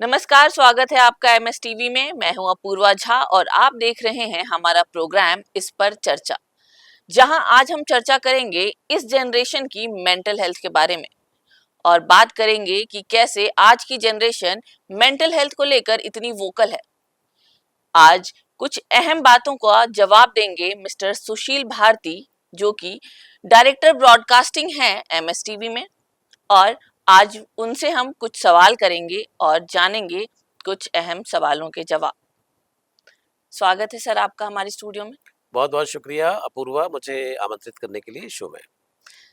नमस्कार, स्वागत है आपका एमएस टीवी में। मैं हूं अपूर्वा झा और आप देख रहे हैं हमारा प्रोग्राम इस पर चर्चा, जहां आज हम चर्चा करेंगे इस जनरेशन की मेंटल हेल्थ के बारे में और बात करेंगे कि कैसे आज की जनरेशन मेंटल हेल्थ को लेकर इतनी वोकल है। आज कुछ अहम बातों का जवाब देंगे मिस्टर सुशील भारती, जो कि डायरेक्टर ब्रॉडकास्टिंग हैं एमएस टीवी में। और आज उनसे हम कुछ सवाल करेंगे और जानेंगे कुछ अहम सवालों के जवाब। स्वागत है सर आपका हमारे स्टूडियो में। बहुत बहुत शुक्रिया अपूर्वा, मुझे आमंत्रित करने के लिए शो में।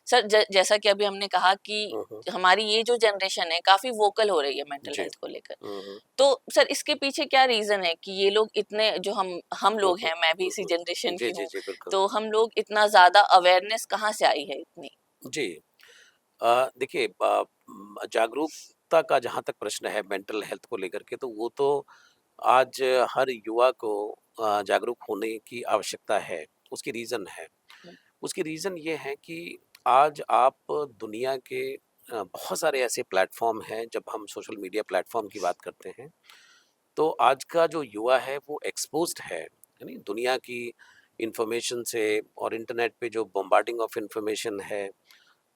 सर जैसा कि अभी हमने कहा कि हम्म, हमारी ये जो जनरेशन है काफी वोकल हो रही है मेंटल जी। हेल्थ को लेकर। हम्म, तो सर इसके पीछे क्या रीजन है कि ये लोग इतने जो हम लोग हैं, मैं भी इसी जनरेशन जी की जी हूँ, जी बिल्कुल। तो हम लोग इतना ज्यादा अवेयरनेस कहाँ से आई है इतनी? जी। देखिए, जागरूकता का जहाँ तक प्रश्न है मेंटल हेल्थ को लेकर के, तो वो तो आज हर युवा को जागरूक होने की आवश्यकता है। उसकी रीज़न है। उसकी रीज़न ये है कि आज आप दुनिया के बहुत सारे ऐसे प्लेटफॉर्म हैं। जब हम सोशल मीडिया प्लेटफॉर्म की बात करते हैं, तो आज का जो युवा है वो एक्सपोज्ड है यानी दुनिया की इंफॉर्मेशन से, और इंटरनेट पे जो बॉम्बार्डिंग ऑफ इंफॉर्मेशन है,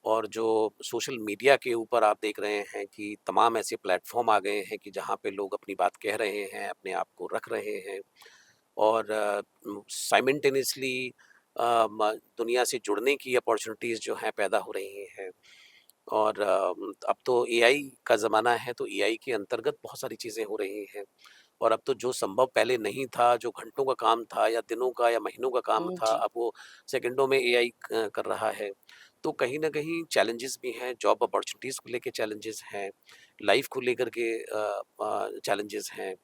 और जो सोशल मीडिया के ऊपर आप देख रहे हैं कि तमाम ऐसे प्लेटफॉर्म आ गए हैं कि जहाँ पे लोग अपनी बात कह रहे हैं, अपने आप को रख रहे हैं, और साइमल्टेनियसली दुनिया से जुड़ने की अपॉर्चुनिटीज़ जो हैं पैदा हो रही हैं। और अब तो एआई का ज़माना है, तो एआई के अंतर्गत बहुत सारी चीज़ें हो रही हैं। और अब तो जो संभव पहले नहीं था, जो घंटों का काम था या दिनों का या महीनों का काम था, जी। अब वो सेकंडों में एआई कर रहा है। तो कहीं न कहीं चैलेंजेस भी हैं, जॉब अपॉर्चुनिटीज़ को लेके चैलेंजेस हैं, लाइफ़ को लेकर के चैलेंजेस हैं।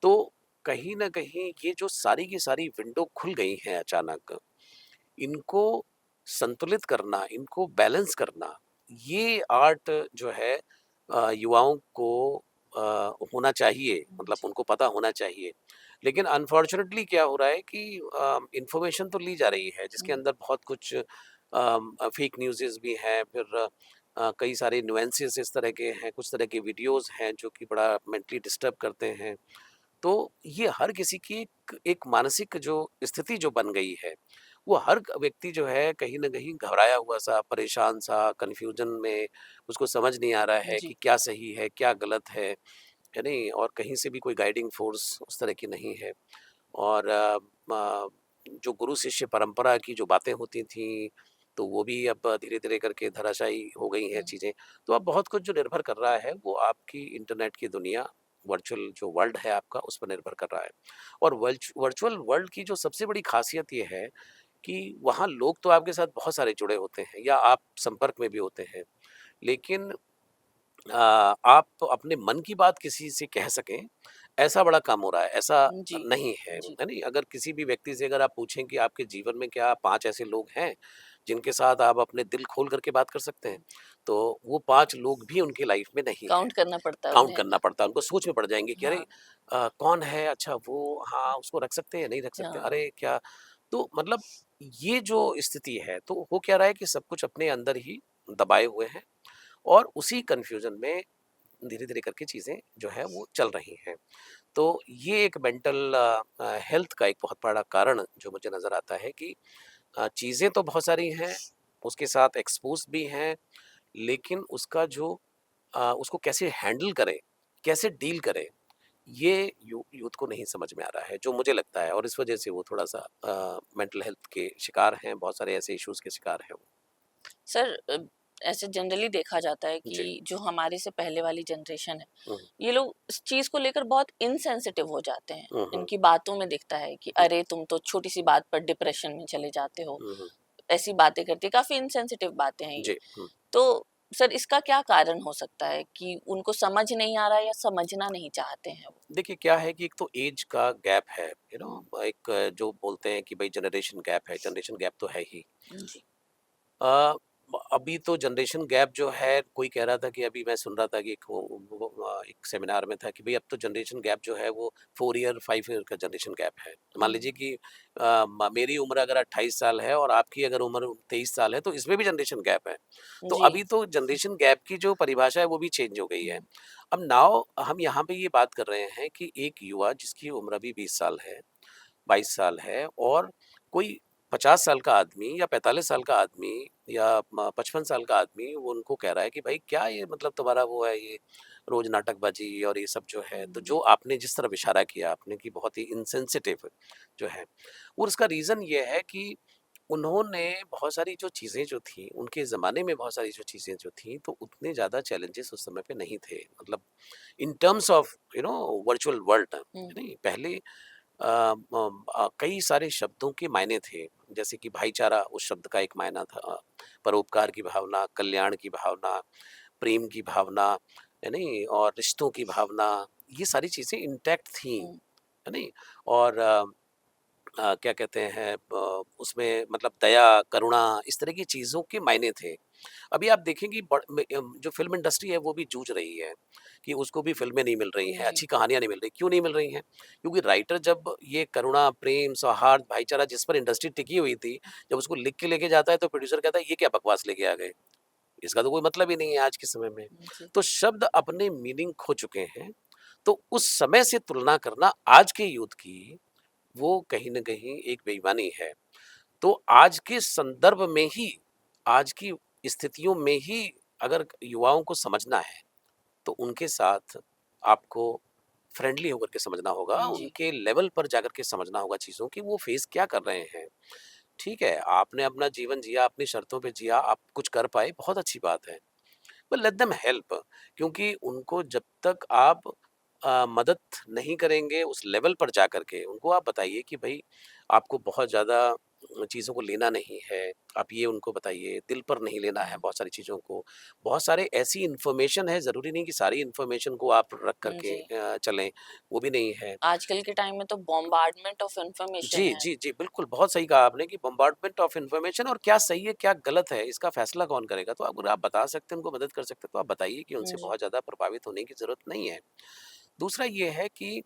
तो कहीं न कहीं ये जो सारी की सारी विंडो खुल गई हैं अचानक, इनको संतुलित करना, इनको बैलेंस करना, ये आर्ट जो है युवाओं को होना चाहिए, मतलब जी। उनको पता होना चाहिए। लेकिन अनफॉर्चुनेटली क्या हो रहा है कि इन्फॉर्मेशन तो ली जा रही है, जिसके अंदर बहुत कुछ फेक न्यूज़ेस भी हैं, फिर कई सारे नुएंसेस इस तरह के हैं, कुछ तरह के वीडियोज़ हैं जो कि बड़ा मेंटली डिस्टर्ब करते हैं। तो ये हर किसी की एक मानसिक जो स्थिति जो बन गई है, वो हर व्यक्ति जो है कहीं न कहीं घबराया हुआ-सा, परेशान-सा, कन्फ्यूज़न में, उसको समझ नहीं आ रहा है जी। कि क्या सही है, क्या गलत है नहीं? और कहीं से भी कोई गाइडिंग फ़ोर्स उस तरह की नहीं है। और जो गुरु शिष्य परंपरा की जो बातें होती थीं, तो वो भी अब धीरे-धीरे करके धराशायी हो गई हैं चीज़ें। तो अब बहुत कुछ जो निर्भर कर रहा है, वो आपकी इंटरनेट की दुनिया, वर्चुअल जो वर्ल्ड है आपका, उस पर निर्भर कर रहा है। और वर्चुअल वर्ल्ड की जो सबसे बड़ी ख़ासियत ये है कि वहाँ लोग तो आपके साथ बहुत सारे जुड़े होते हैं या आप संपर्क में भी होते हैं। लेकिन आप अपने मन की बात किसी से कह सकें, ऐसा बड़ा कम हो रहा है, ऐसा जी। नहीं जी। है नहीं? अगर किसी भी व्यक्ति से अगर आप पूछें कि आपके जीवन में क्या 5 ऐसे लोग हैं, जिनके साथ आप अपने दिल खोल कर के बात कर सकते हैं, तो वो 5 लोग भी उनकी लाइफ में नहीं हैं। काउंट करना पड़ता है काउंट उन्हें, है करना ना? पड़ता है, उनको सोच में पड़ जाएँगे कि अरे हाँ। कौन है? अच्छा वो, हाँ, उसको रख सकते हैं, नहीं रख सकते, हाँ। अरे क्या? तो मतलब ये जो स्थिति है, तो हो क्या रहा है कि सब कुछ अपने अंदर ही दबाए हुए हैं, और उसी कन्फ्यूज़न में धीरे-धीरे करके चीज़ें जो है वो चल रही हैं। तो ये एक मेंटल हेल्थ का एक बहुत बड़ा कारण जो मुझे नज़र आता है कि चीज़ें तो बहुत सारी हैं, उसके साथ एक्सपोज़ भी हैं, लेकिन उसका जो उसको कैसे हैंडल करें, कैसे डील करें, ये यूथ को नहीं समझ में आ रहा है, जो मुझे लगता है, और इस वजह से वो थोड़ा-सा मेंटल हेल्थ के शिकार हैं, बहुत सारे ऐसे इश्यूज़ के शिकार हैं वो। सर ऐसे जनरली देखा जाता है जी। कि जो हमारे से पहले वाली जनरेशन है, हुँ, ये लोग इस चीज को लेकर बहुत इनसेंसिटिव हो जाते हैं। हुँ, हुँ, इनकी बातों में दिखता है कि हुँ, अरे तुम तो छोटी सी बात पर डिप्रेशन में चले जाते हो, हुँ, हुँ। ऐसी बातें करते हैं, काफी इनसेंसिटिव बातें हैं ये। जी, हुँ। तो सर इसका क्या कारण हो सकता है कि उनको समझ नहीं आ रहा है या समझना नहीं चाहते हैं वो? देखिए क्या है कि एक तो एज का गैप है, एक जो बोलते हैं कि भाई जनरेशन गैप है, जनरेशन गैप तो है ही। जी। अभी तो जनरेशन गैप जो है, कोई कह रहा था कि अभी मैं सुन रहा था कि एक सेमिनार में था कि भाई अब तो जनरेशन गैप जो है वो 4 ईयर 5 ईयर का जनरेशन गैप है। मान लीजिए कि मेरी उम्र अगर 28 साल है और आपकी अगर उम्र 23 साल है तो इसमें भी जनरेशन गैप है। तो जी। अभी तो जनरेशन गैप की जो परिभाषा है वो भी चेंज हो गई है। हुँ, अब नाउ हम यहाँ पे ये बात कर रहे हैं कि एक युवा जिसकी उम्र अभी 20 साल है, 22 साल है, और कोई 50 साल का आदमी या 45 साल का आदमी या 55 साल का आदमी वो उनको कह रहा है कि भाई क्या ये मतलब तुम्हारा वो है ये रोज नाटकबाजी और ये सब जो है। तो हुँ, जो आपने जिस तरफ इशारा किया आपने कि बहुत ही इनसेंसिटिव जो है, और उसका रीजन ये है कि उन्होंने बहुत सारी जो चीजें जो थी उनके जमाने में, बहुत सारी जो चीजें जो थी तो उतने ज्यादा चैलेंजेस उस समय पे नहीं थे, मतलब in terms of virtual world. हुँ, नहीं, पहले कई सारे शब्दों के मायने थे, जैसे कि भाईचारा उस शब्द का एक मायना था, परोपकार की भावना, कल्याण की भावना, प्रेम की भावना, है नहीं, और रिश्तों की भावना, ये सारी चीजें इंटैक्ट थी, हुँ, है नहीं। और क्या कहते हैं उसमें मतलब दया, करुणा, इस तरह की चीजों के मायने थे। अभी आप देखेंगे जो फ़िल्म इंडस्ट्री है वो भी जूझ रही है कि उसको भी फ़िल्में नहीं मिल रही हैं, जी, अच्छी कहानियाँ नहीं मिल रही। क्यों नहीं मिल रही हैं? क्योंकि राइटर जब ये करुणा, प्रेम, सौहार्द, भाईचारा जिस पर इंडस्ट्री टिकी हुई थी, जब उसको लिख के लेके जाता है तो प्रोड्यूसर कहता है ये क्या बकवास लेके आ गए? इसका तो कोई मतलब ही नहीं है आज के समय में। जी, तो शब्द अपने मीनिंग खो चुके हैं। तो उस समय से तुलना करना आज के यूथ की, वो कहीं न कहीं एक बेईमानी है। तो आज के संदर्भ में ही, आज की स्थितियों में ही अगर युवाओं को समझना है, तो उनके साथ आपको फ्रेंडली होकर के समझना होगा, जी, उनके लेवल पर जाकर के समझना होगा चीज़ों की वो फेस क्या कर रहे हैं। ठीक है, आपने अपना जीवन जिया, अपनी शर्तों पे जिया, आप कुछ कर पाए, बहुत अच्छी बात है। बट लेट देम हेल्प, क्योंकि उनको जब तक आप मदद नहीं करेंगे उस लेवल पर जा करके, उनको आप बताइए कि भाई आपको बहुत ज़्यादा चीज़ों को लेना नहीं है। आप ये उनको बताइए, दिल पर नहीं लेना है हुँ, बहुत सारी चीज़ों को। बहुत सारे ऐसी इन्फॉर्मेशन है, ज़रूरी नहीं कि सारी इन्फॉर्मेशन को आप रख कर के जी। चलें, वो भी नहीं है। आजकल के टाइम में तो बॉम्बार्डमेंट ऑफ इन्फॉर्मेशन जी, है। जी, जी, बिल्कुल, बहुत सही कहा आपने कि बॉम्बार्डमेंट ऑफ इन्फॉर्मेशन, और क्या सही है, क्या गलत है, इसका फैसला कौन करेगा? तो अगर आप बता सकते हैं, उनको मदद कर सकते हैं, तो आप बताइए कि उनसे जी, बहुत ज़्यादा प्रभावित होने की ज़रूरत नहीं है। दूसरा ये है कि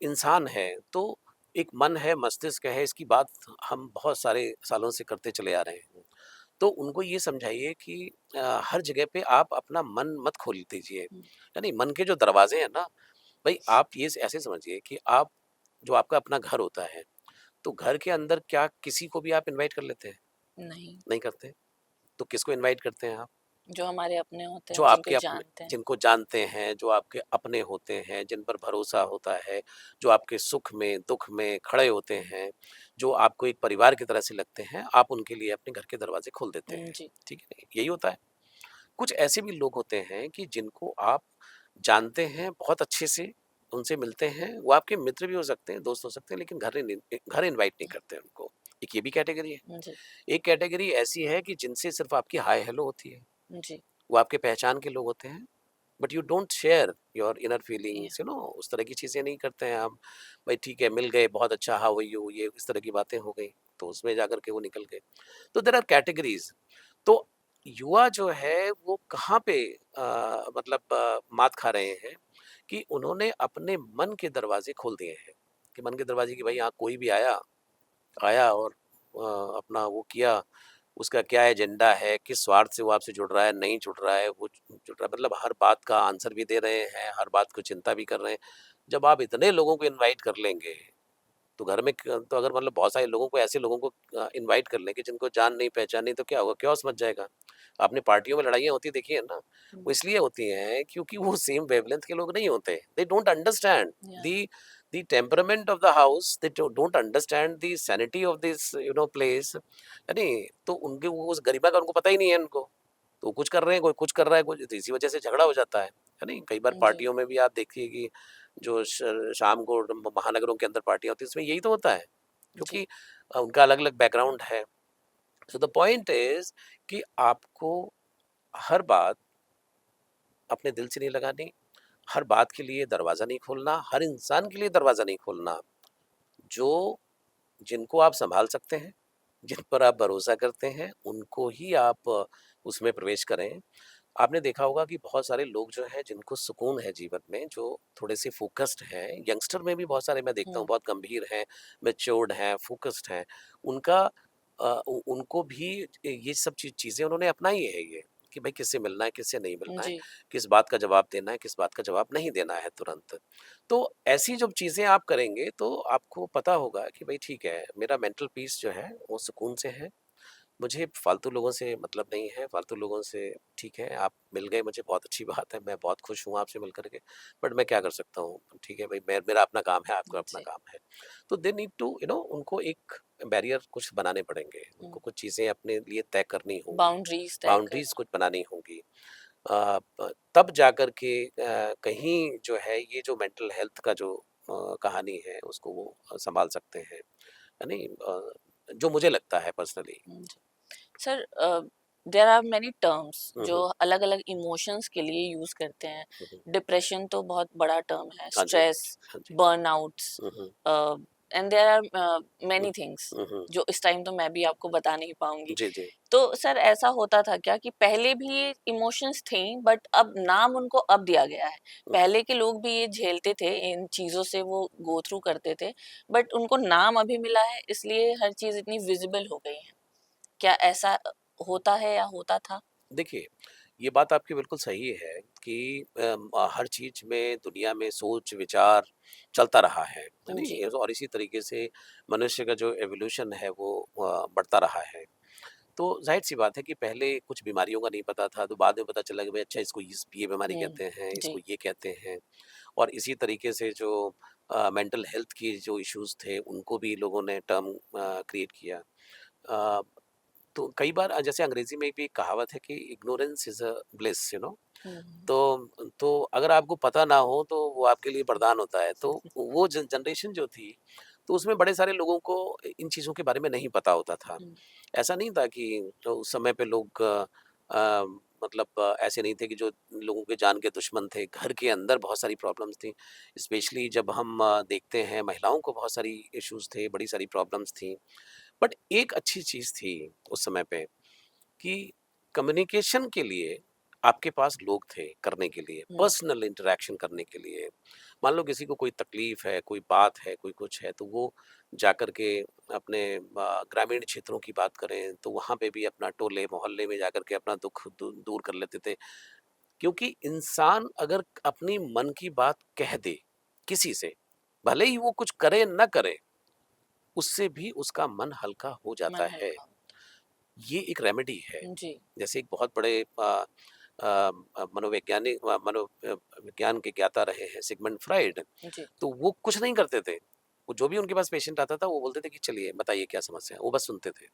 इंसान है, तो एक मन है, मस्तिष्क है, इसकी बात हम बहुत सारे सालों से करते चले आ रहे हैं। तो उनको ये समझाइए कि हर जगह पे आप अपना मन मत खोल दीजिए। हुँ, यानी मन के जो दरवाज़े हैं ना, भई आप ये ऐसे समझिए कि आप जो आपका अपना घर होता है, तो घर के अंदर क्या किसी को भी आप इनवाइट कर लेते हैं? नहीं, नहीं करते। तो किसको इनवाइट करते हैं आप? जो हमारे अपने होते जो हैं, जिनको आपके अपने, जानते हैं। जिनको जानते हैं, जो आपके अपने होते हैं, जिन पर भरोसा होता है, जो आपके सुख में, दुःख में खड़े होते हैं, जो आपको एक परिवार की तरह से लगते हैं, आप उनके लिए अपने घर के दरवाज़े खोल देते हैं। जी, ठीक है? यही होता है। कुछ ऐसे भी लोग होते हैं कि जिनको आप जानते हैं बहुत अच्छे से, उनसे मिलते हैं, वो आपके मित्र भी हो सकते हैं, दोस्त हो सकते हैं, लेकिन घर इनवाइट नहीं करते उनको। एक ये भी कैटेगरी है। जी, एक कैटेगरी ऐसी है कि जिनसे सिर्फ़ आपकी हाय हेलो होती है। जी, वो आपके पहचान के लोग होते हैं, but you don't share your inner या फीलिंग्स, उस तरह की चीज़ें नहीं करते हैं हम। भाई ठीक है, मिल गए, बहुत अच्छा, हाउ आर यू, ये इस तरह की बातें हो गई, तो उसमें जाकर के वो निकल गए। तो देयर आर कैटेगरीज़। तो युवा जो है वो कहाँ पे मतलब मात खा रहे हैं कि उन्होंने अपने मन के दरवाज़े खोल दिए हैं, कि मन के दरवाज़े कि भाई यहाँ कोई भी आया, आया और अपना वो किया, उसका क्या एजेंडा है, किस स्वार्थ से वो आपसे जुड़ रहा है, नहीं जुड़ रहा है, वो जुड़ रहा है, मतलब हर बात का आंसर भी दे रहे हैं, हर बात को चिंता भी कर रहे हैं। जब आप इतने लोगों को इनवाइट कर लेंगे, तो घर में तो अगर मतलब बहुत सारे लोगों को, ऐसे लोगों को इनवाइट कर लेंगे जिनको जान नहीं पहचान नहीं, तो क्या होगा, क्योस मच जाएगा। आपने पार्टियों में लड़ाइयाँ होती देखी है ना, वो इसलिए होती हैं क्योंकि वो सेम वेवलेंथ के लोग नहीं होते, दे डोंट अंडरस्टैंड या the temperament of the house, they don't understand the sanity of this place, यानी तो उनके वो उस गरिमा का उनको पता ही नहीं है उनको। तो वो कुछ कर रहे हैं, कोई कुछ कर रहा है, कुछ, तो इसी वजह से झगड़ा हो जाता है नहीं। कई बार जी, पार्टियों में भी आप देखिए कि जो शाम को महानगरों के अंदर पार्टियां होती है, उसमें यही तो होता है, जी, क्योंकि उनका अलग अलग बैकग्राउंड है। सो द पॉइंट इज कि आपको हर बात अपने दिल से नहीं लगानी, हर बात के लिए दरवाजा नहीं खोलना, हर इंसान के लिए दरवाजा नहीं खोलना। जो जिनको आप संभाल सकते हैं, जिन पर आप भरोसा करते हैं, उनको ही आप उसमें प्रवेश करें। आपने देखा होगा कि बहुत सारे लोग जो हैं जिनको सुकून है जीवन में, जो थोड़े से फ़ोकस्ड हैं, यंगस्टर में भी बहुत सारे मैं देखता हूँ हुँ, बहुत गंभीर हैं, मैच्योर्ड हैं, फ़ोकस्ड हैं। उनका उनको भी ये सब चीज़ें उन्होंने अपनाई है ये, कि भाई किससे मिलना है, किससे नहीं मिलना है, जी, किस बात का जवाब देना है, किस बात का जवाब नहीं देना है तुरंत। तो ऐसी जब चीज़ें आप करेंगे तो आपको पता होगा कि भाई ठीक है, मेरा मेंटल पीस जो है वो सुकून से है। मुझे फालतू लोगों से मतलब नहीं है, फालतू लोगों से ठीक है, आप मिल गए मुझे बहुत अच्छी बात है, मैं बहुत खुश हूँ आपसे मिल कर के, बट मैं क्या कर सकता हूँ? ठीक है भाई, मेरा अपना काम है, आपका अपना जी, काम है। तो दे नीड टू उनको एक बैरियर कुछ बनाने पड़ेंगे, हुँ, उनको कुछ चीज़ें अपने लिए तय करनी होंगी, बाउंड्रीज़ तय बाउंड्रीज़ करनी। कुछ बनानी होंगी। तब जाकर के कहीं जो है ये जो मेंटल हेल्थ का जो कहानी है उसको वो सँभाल सकते हैं, है नहीं? जो मुझे लगता है पर्सनली। जी। Sir there are many terms hmm, जो हुँ। अलग-अलग इमोशंस के लिए यूज़ करते हैं। हुँ, हुँ। डिप्रेशन तो बहुत बड़ा टर्म है, हाँ जी, स्ट्रेस, हाँ जी। Burnouts hmm, hmm. And there are hmm, many things hmm, hmm. जो इस टाइम तो मैं भी आपको बता नहीं पाऊँगी। जी, जी। तो सर ऐसा होता था क्या कि पहले भी ये इमोशंस थी बट अब नाम उनको अब दिया गया है। हुँ, हुँ। पहले के लोग भी ये झेलते थे, इन चीज़ों से वो गो थ्रू करते थे बट उनको नाम अभी मिला है इसलिए हर चीज़ इतनी विज़िबल हो गई है। क्या ऐसा होता है या होता था? देखिए, ये बात आपकी बिल्कुल सही है कि हर चीज़ में दुनिया में सोच-विचार चलता रहा है जी। नहीं? और इसी तरीके से मनुष्य का जो एवोल्यूशन है वो बढ़ता रहा है। तो ज़ाहिर-सी बात है कि पहले कुछ बीमारियों का नहीं पता था, तो बाद में पता चला कि भाई अच्छा इसको ये बीमारी हुँ, कहते हैं, इसको जी। ये कहते हैं। और इसी तरीके से जो मेंटल हेल्थ की जो इश्यूज़ थे, उनको भी लोगों ने टर्म क्रिएट किया। अ, तो कई बार जैसे अंग्रेज़ी में भी एक कहावत है कि इग्नोरेंस इज़ अ ब्लिस हुँ, हुँ। तो अगर आपको पता ना हो तो वो आपके लिए वरदान होता है। तो वो जनरेशन जो थी, तो उसमें बड़े सारे लोगों को इन चीज़ों के बारे में नहीं पता होता था। हुँ, ऐसा नहीं था कि उस समय पे लोग अ, मतलब ऐसे नहीं थे कि जो लोगों के जान के दुश्मन थे। घर के अंदर बहुत सारी प्रॉब्लम्स थी। स्पेशली जब हम देखते हैं महिलाओं को बहुत सारी इश्यूज़ थे, बड़ी सारी प्रॉब्लम्स थी। बट एक अच्छी चीज़ थी उस समय पे कि कम्युनिकेशन के लिए आपके पास लोग थे करने के लिए, हुँ, पर्सनल इंटरैक्शन करने के लिए। मान लो किसी को कोई तकलीफ है, कोई बात है, कोई कुछ है, तो वो जाकर के अपने ग्रामीण क्षेत्रों की बात करें, तो वहाँ पे भी अपना टोले मोहल्ले में जाकर के अपना दुख दूर कर लेते थे। क्योंकि इंसान अगर अपनी मन की बात कह दे किसी से, भले ही वो कुछ करे न करे, उससे भी उसका मन हल्का हो जाता मन है। हल्का। ये एक रेमेडी है। जी, जैसे एक बहुत बड़े मनोवैज्ञानिक विज्ञान के ज्ञाता रहे हैं सिगमंड फ्राइड। जी। तो वो कुछ नहीं करते थे। वो जो भी उनके पास पेशेंट आता था वो बोलते थे कि चलिए बताइए क्या समस्या है? वो बस सुनते थे।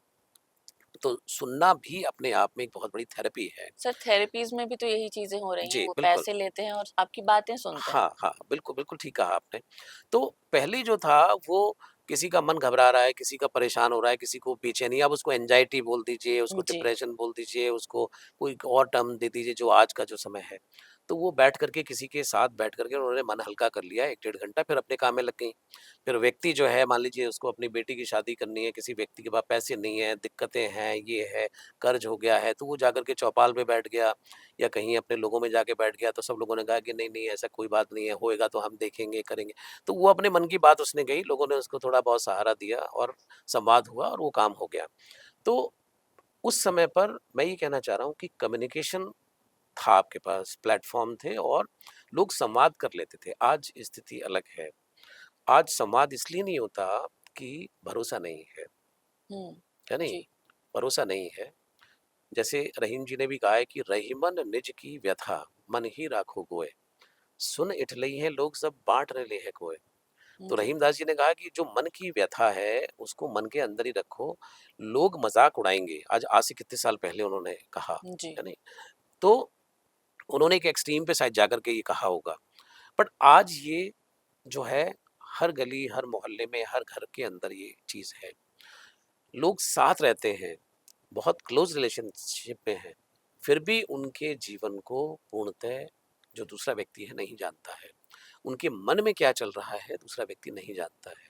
तो सुनना भी अपने आप में एक बहुत बड़ी थेरेपी है। सर थेरेपीज़ में भी तो यही चीज़ें हो रही हैं, जी, वो बिल्कुल। पैसे लेते हैं और आपकी बातें सुनते हैं। हाँ, हाँ, बिल्कुल, बिल्कुल ठीक कहा आपने। तो पहले जो था वो किसी का मन घबरा रहा है, किसी का परेशान हो रहा है, किसी को बेचैनी, आप उसको एंग्ज़ायटी बोल दीजिए, उसको जी, डिप्रेशन बोल दीजिए, उसको कोई और टर्म दे दीजिए जो आज का जो समय है। तो वो बैठ कर के किसी के साथ बैठ कर के उन्होंने मन हल्का कर लिया 1 डेढ़ घंटा, फिर अपने काम में लग गईं। फिर व्यक्ति जो है मान लीजिए उसको अपनी बेटी की शादी करनी है, किसी व्यक्ति के पास पैसे नहीं है, दिक्कतें हैं, ये है, कर्ज़ हो गया है, तो वो जाकर के चौपाल पे बैठ गया या कहीं अपने लोगों में जाके बैठ गया, तो सब लोगों ने कहा कि नहीं, नहीं ऐसा कोई बात नहीं है, होएगा तो हम देखेंगे, करेंगे। तो वो अपने मन की बात उसने कही, लोगों ने उसको थोड़ा बहुत सहारा दिया और संवाद हुआ और वो काम हो गया। तो उस समय पर मैं ये कहना चाह रहा हूँ कि कम्युनिकेशन था आपके पास, प्लेटफ़ॉर्म थे और लोग संवाद कर लेते थे। आज स्थिति अलग है। आज संवाद इसलिए नहीं होता कि भरोसा नहीं हुँ, है नहीं? जी, भरोसा नहीं है। जैसे रहीम जी ने भी कहा है कि रहीमन निज की व्यथा मन ही राखो गोय, सुन इठलई हैं लोग सब बाँट रहे हैं कोय। तो जी, रहीमदास जी ने कहा कि जो मन की व्यथा है, उसको मन के अंदर ही रखो, लोग मज़ाक उड़ाएँगे। आज से कितने साल पहले उन्होंने कहा, जी, है नहीं? तो उन्होंने एक एक्सट्रीम पे शायद जाकर के ये कहा होगा। बट आज ये जो है, हर गली, हर मोहल्ले में, हर घर के अंदर ये चीज़ है। लोग साथ रहते हैं, बहुत क्लोज़ रिलेशनशिप में हैं, फिर भी उनके जीवन को पूर्णतः जो दूसरा व्यक्ति है नहीं जानता है। उनके मन में क्या चल रहा है दूसरा व्यक्ति नहीं जानता है।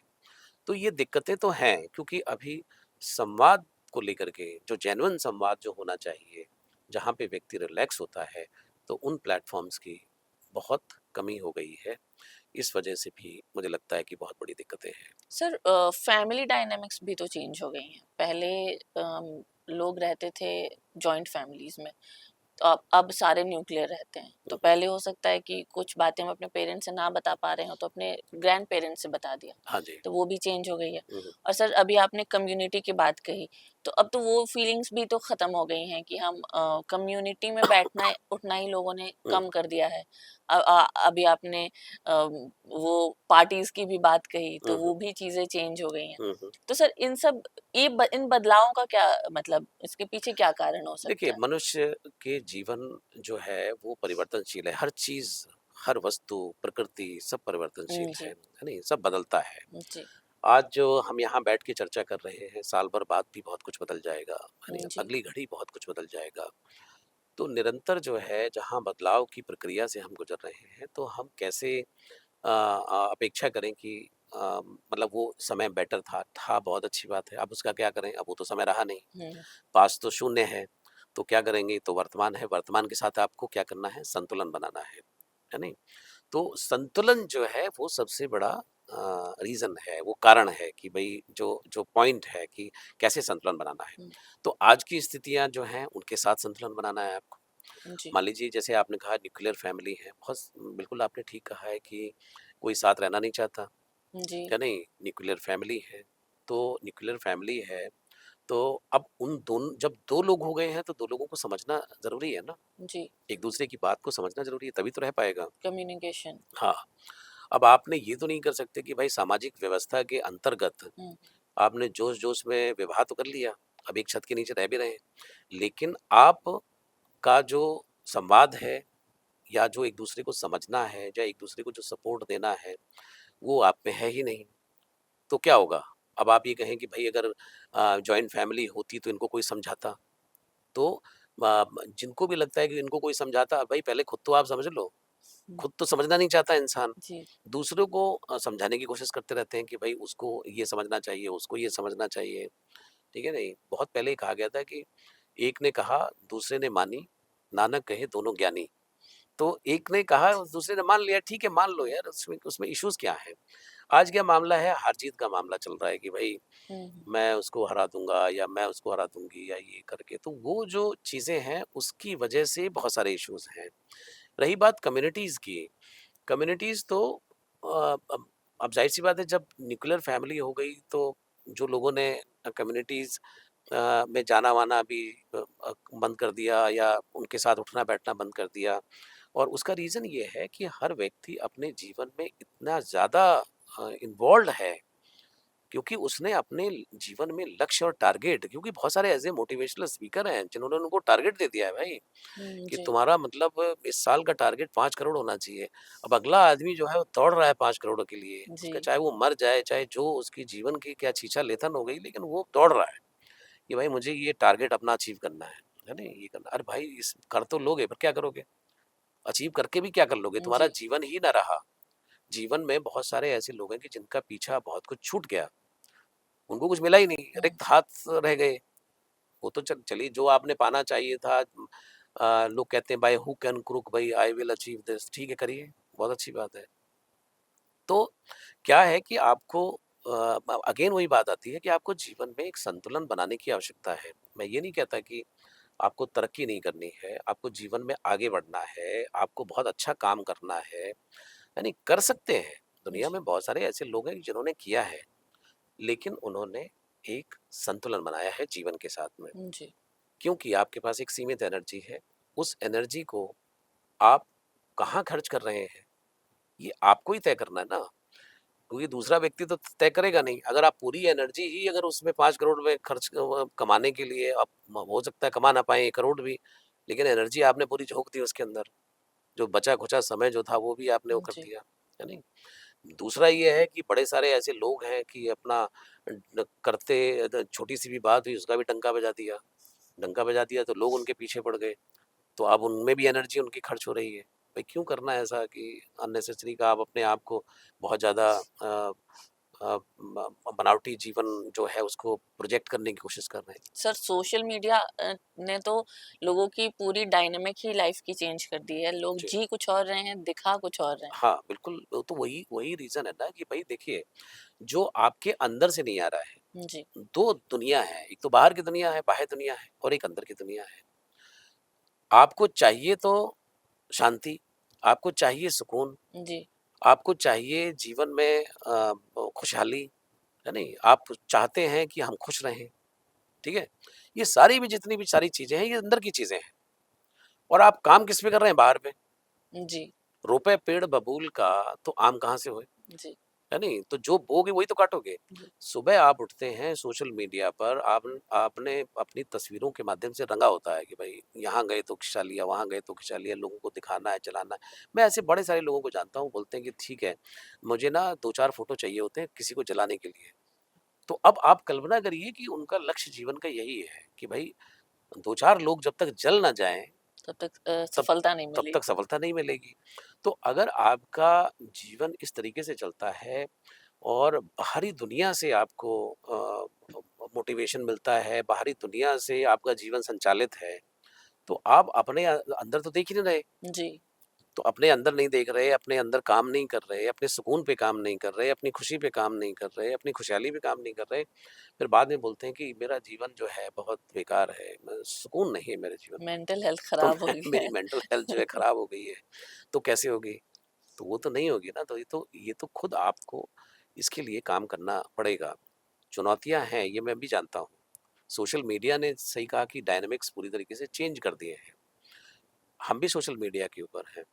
तो ये दिक्कतें तो हैं क्योंकि अभी संवाद को लेकर के जो जेन्युइन संवाद जो होना चाहिए, जहाँ पे व्यक्ति रिलैक्स होता है, तो उन प्लेटफ़ॉर्म्स की बहुत कमी हो गई है। इस वजह से भी मुझे लगता है कि बहुत बड़ी दिक्कतें हैं। सर फैमिली डायनामिक्स भी तो चेंज हो गई हैं। पहले लोग रहते थे जॉइंट फैमिलीज में, तो अब सारे न्यूक्लियर रहते हैं। तो हुँ, हुँ। पहले हो सकता है कि कुछ बातें हम अपने पेरेंट्स से ना बता पा रहे हो तो अपने ग्रैंड पेरेंट्स से बता दिया, हाँ जी। तो वो भी चेंज हो गई है। हुँ, हुँ। और सर अभी आपने कम्युनिटी की बात कही, तो अब तो वो फीलिंग्स भी तो खत्म हो गई हैं कि हम कम्युनिटी में बैठना उठना ही लोगों ने हुँ, कम कर दिया है। अभी आपने वो पार्टीज की भी बात कही, तो हुँ, वो हुँ, भी चीजें चेंज हो गई हैं। हुँ, हुँ। तो सर इन बदलावों का क्या मतलब, इसके पीछे क्या कारण हो देखिए, सकता है? मनुष्य के जीवन जो है वो परिवर्तनशील है। हर चीज़, हर वस्तु, प्रकृति सब परिवर्तनशील है जी, नहीं? सब बदलता है। जी, आज जो हम यहाँ बैठ के चर्चा कर रहे हैं, साल भर बाद भी बहुत कुछ बदल जाएगा, है नहीं? जी, अगली घड़ी बहुत कुछ बदल जाएगा। तो निरंतर जो है जहाँ बदलाव की प्रक्रिया से हम गुज़र रहे हैं, तो हम कैसे अपेक्षा करें कि मतलब वो समय बेटर था बहुत अच्छी बात है। अब उसका क्या करें? अब वो तो समय रहा नहीं। हुँ, पास्ट तो शून्य है, तो क्या करेंगे? तो वर्तमान है, वर्तमान के साथ आपको क्या करना है? संतुलन बनाना है नहीं? तो संतुलन जो है वो सबसे बड़ा रीज़न है, वो कारण है कि भई जो जो पॉइंट है कि कैसे संतुलन बनाना है। हुँ, तो आज की स्थितियाँ जो हैं उनके साथ संतुलन बनाना है आपको। जी, मान लीजिए जैसे आपने कहा न्यूक्लियर फैमिली है, बहुत बिल्कुल आपने ठीक कहा है कि कोई साथ रहना नहीं चाहता, जी, या नहीं? न्यूक्लियर फैमिली है, तो न्यूक्लियर फैमिली है तो अब उन दोनों जब 2 लोग हो गए हैं तो 2 लोगों को समझना ज़रूरी है ना, जी, एक-दूसरे की बात को समझना ज़रूरी है तभी तो रह पाएगा। कम्युनिकेशन। हाँ, अब आपने ये तो नहीं कर सकते कि भाई सामाजिक व्यवस्था के अंतर्गत हुँ, आपने जोश-जोश में विवाह तो कर लिया, अब एक छत के नीचे रह भी रहे हैं, लेकिन आपका जो संवाद है या जो एक-दूसरे को समझना है या एक-दूसरे को जो सपोर्ट देना है, वो आप में है ही नहीं। तो क्या होगा? अब आप ये कहें कि भई अगर जॉइंट फैमिली होती तो इनको कोई समझाता। तो जिनको भी लगता है कि इनको कोई समझाता, भाई पहले खुद तो आप समझ लो। हुँ, खुद तो समझना नहीं चाहता इंसान। जी, दूसरों को समझाने की कोशिश करते रहते हैं कि भाई उसको ये समझना चाहिए, उसको ये समझना चाहिए। ठीक है नहीं? बहुत पहले ही कहा गया था कि एक ने कहा, दूसरे ने मानी, नानक कहे दोनों ज्ञानी। तो एक ने कहा और दूसरे ने मान लिया, ठीक है मान लो यार, उसमें उसमें इश्यूज़ क्या है? आज क्या मामला है, हार-जीत का मामला चल रहा है कि भई हुँ, हुँ, मैं उसको हरा दूँगा या मैं उसको हरा दूँगी या ये करके। तो वो जो चीज़ें हैं उसकी वजह से बहुत सारे इश्यूज़ हैं। रही बात कम्युनिटीज़ की, कम्युनिटीज़ तो अब ज़ाहिर-सी बात है जब न्यूक्लियर फैमिली हो गई तो जो लोगों ने कम्युनिटीज़ में जाना-वाना भी बंद कर दिया या उनके साथ उठना-बैठना बंद कर दिया। और उसका रीज़न ये है कि हर व्यक्ति अपने जीवन में इतना ज़्यादा इन्वॉल्व्ड है क्योंकि उसने अपने जीवन में लक्ष्य और टारगेट, क्योंकि बहुत सारे ऐसे मोटिवेशनल स्पीकर हैं जिन्होंने उनको टारगेट दे दिया है भाई हुँ, कि जी, तुम्हारा मतलब इस साल का टारगेट 5 करोड़ होना चाहिए। अब अगला आदमी जो है वो दौड़ रहा है 5 करोड़ के लिए, जी, उसका चाहे वो मर जाए, चाहे जो उसकी जीवन की क्या छीछा लेथन हो गई, लेकिन वो दौड़ रहा है कि भाई मुझे ये टारगेट अपना अचीव करना है ना? ये करना। अरे भाई इस कर तो लोगे पर क्या करोगे? अचीव करके भी क्या कर लोगे? तुम्हारा जी, जीवन ही ना रहा। जीवन में बहुत सारे ऐसे लोग हैं कि जिनका पीछा बहुत कुछ छूट गया, उनको कुछ मिला ही नहीं, हुँ, रिक्त हाथ रह गए। वो तो चलिए जो आपने पाना चाहिए था, लोग कहते हैं बाय हुक एंड क्रुक भाई आई विल अचीव दिस, ठीक है करिए, बहुत अच्छी बात है। तो क्या है कि आपको अगेन वही बात आती है कि आपको जीवन में एक संतुलन बनाने की आवश्यकता है। मैं ये नहीं कहता कि आपको तरक्की नहीं करनी है, आपको जीवन में आगे बढ़ना है, आपको बहुत अच्छा काम करना है, यानी कर सकते हैं। दुनिया जी, में बहुत सारे ऐसे लोग हैं जिन्होंने किया है, लेकिन उन्होंने एक संतुलन बनाया है जीवन के साथ में। जी, क्योंकि आपके पास एक सीमित एनर्जी है, उस एनर्जी को आप कहाँ खर्च कर रहे हैं, ये आपको ही तय करना है ना, क्योंकि दूसरा व्यक्ति तो तय करेगा नहीं। अगर आप पूरी एनर्जी ही अगर उसमें 5 करोड़ में खर्च कमाने के लिए आप, हो सकता है कमा ना पाए 1 करोड़ भी, लेकिन एनर्जी आपने पूरी झोंक दी उसके अंदर, जो बचा खुचा समय जो था वो भी आपने वो कर जी, दिया, है नहीं? दूसरा ये है कि बड़े सारे ऐसे लोग हैं कि अपना करते छोटी सी भी बात हुई उसका भी डंका बजा दिया तो लोग उनके पीछे पड़ गए। तो अब उनमें भी एनर्जी उनकी खर्च हो रही है। भाई क्यों करना है ऐसा कि अननेसेसरी का आप अपने आप को बहुत ज़्यादा बनावटी जीवन जो है उसको प्रोजेक्ट करने की कोशिश कर रहे हैं। सर सोशल मीडिया ने तो लोगों की पूरी डायनामिक ही लाइफ की चेंज कर दी है। लोग जी। जी कुछ और रहे हैं, दिखा कुछ और रहे हैं। हाँ, बिल्कुल, तो वही वही रीज़न है ना कि भई देखिए, जो आपके अंदर से नहीं आ रहा है, जी, 2 दुनिया है, एक तो बाहर की दुनिया है, बाह्य दुनिया है और एक अंदर की दुनिया है। आपको चाहिए तो शांति, आपको चाहिए सुकून, जी, आपको चाहिए जीवन में खुशहाली, है नहीं? आप चाहते हैं कि हम खुश रहें, ठीक है? ये सारी भी जितनी भी सारी चीज़ें हैं, ये अंदर की चीज़ें हैं और आप काम किस पे कर रहे हैं? बाहर पे। जी, रोपे पेड़ बबूल का तो आम कहाँ से होए? जी, है नहीं? तो जो बोगे वही तो काटोगे। जी, सुबह आप उठते हैं सोशल मीडिया पर आपने अपनी तस्वीरों के माध्यम से रंगा होता है कि भाई यहाँ गए तो खिंचा लिया, वहाँ गए तो खिंचा लिया, लोगों को दिखाना है, चलाना है। मैं ऐसे बड़े सारे लोगों को जानता हूँ, बोलते हैं कि ठीक है, मुझे ना 2-4 फ़ोटो चाहिए होते हैं किसी को जलाने के लिए। तो अब आप कल्पना करिए कि उनका लक्ष्य जीवन का यही है कि भाई 2-4 लोग जब तक जल ना जाएँ, तब तक तब सफलता नहीं तब तक मिलेगी। सफलता नहीं मिलेगी। तो अगर आपका जीवन इस तरीके से चलता है और बाहरी दुनिया से आपको मोटिवेशन मिलता है, बाहरी दुनिया से आपका जीवन संचालित है, तो आप अपने अंदर तो देख ही नहीं रहे। जी, तो अपने अंदर नहीं देख रहे, अपने अंदर काम नहीं कर रहे, अपने सुकून पे काम नहीं कर रहे, अपनी खुशी पे काम नहीं कर रहे, अपनी खुशहाली पे काम नहीं कर रहे, फिर बाद में बोलते हैं कि मेरा जीवन जो है बहुत बेकार है, सुकून नहीं है मेरे जीवन में। मेंटल हेल्थ तो खराब हो गई मेरी है। मेंटल हेल्थ जो है खराब हो गई है। तो कैसे होगी? तो वो तो नहीं होगी ना, तो ये तो खुद आपको इसके लिए काम करना पड़ेगा। चुनौतियाँ हैं, ये मैं भी जानता हूँ। सोशल मीडिया ने सही कहा कि डायनामिक्स पूरी तरीके से चेंज कर दिए हैं। हम भी सोशल मीडिया के ऊपर हैं,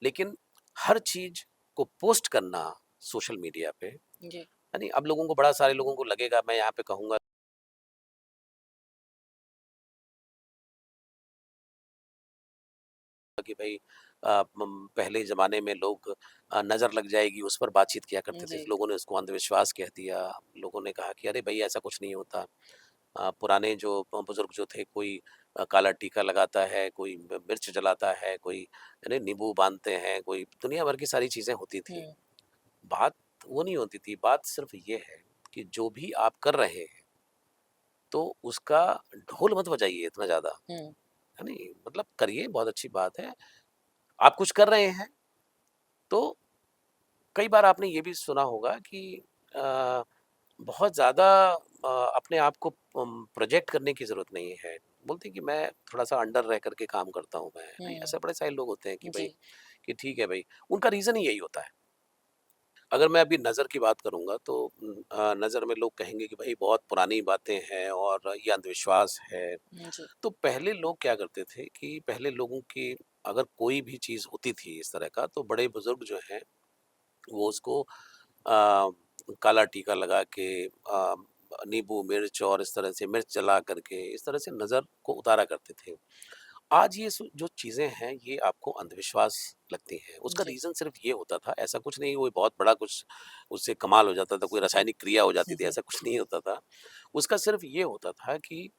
लेकिन हर चीज़ को पोस्ट करना सोशल मीडिया पे, जी, यानी अब लोगों को बड़ा सारे लोगों को लगेगा, मैं यहाँ पे कहूँगा कि भई पहले ज़माने में लोग नज़र लग जाएगी उस पर बातचीत किया करते थे। जी, लोगों ने उसको अंधविश्वास कह दिया। लोगों ने कहा कि अरे भई ऐसा कुछ नहीं होता। पुराने जो बुज़ुर्ग जो थे, कोई काला टीका लगाता है, कोई मिर्च जलाता है, कोई यानी नींबू बाँधते हैं, कोई दुनिया भर की सारी चीज़ें होती थी। हुँ, बात वो नहीं होती थी, बात सिर्फ़ ये है कि जो भी आप कर रहे हैं, तो उसका ढोल मत बजाइए इतना ज़्यादा, हुँ, है नहीं? मतलब करिए, बहुत अच्छी बात है। आप कुछ कर रहे हैं, तो कई बार आपने ये भी सुना होगा कि अ, बहुत ज़्यादा अपने आप को प्रोजेक्ट करने की ज़रूरत नहीं है। बोलते हैं कि मैं थोड़ा-सा अंडर रह कर के काम करता हूँ मैं, नहीं हुँ, ऐसे बड़े सारे लोग होते हैं कि भई जी, कि ठीक है भई, उनका रीज़न ही यही होता है। अगर मैं अभी नज़र की बात करूँगा तो नज़र में लोग कहेंगे कि भई बहुत पुरानी बातें हैं और ये अंधविश्वास है। जी, तो पहले लोग क्या करते थे कि पहले लोगों की अगर कोई भी चीज़ होती थी इस तरह का, तो बड़े बुज़ुर्ग जो हैं वो उसको काला टीका लगा के नींबू मिर्च और इस तरह से मिर्च जला करके इस तरह से नज़र को उतारा करते थे। आज ये जो चीज़ें हैं ये आपको अंधविश्वास लगती हैं। उसका जी, रीज़न सिर्फ़ ये होता था, ऐसा कुछ नहीं कोई बहुत बड़ा कुछ उससे कमाल हो जाता था, कोई रासायनिक क्रिया हो जाती थी, ऐसा कुछ नहीं होता था। उसका सिर्फ़ ये होता था कि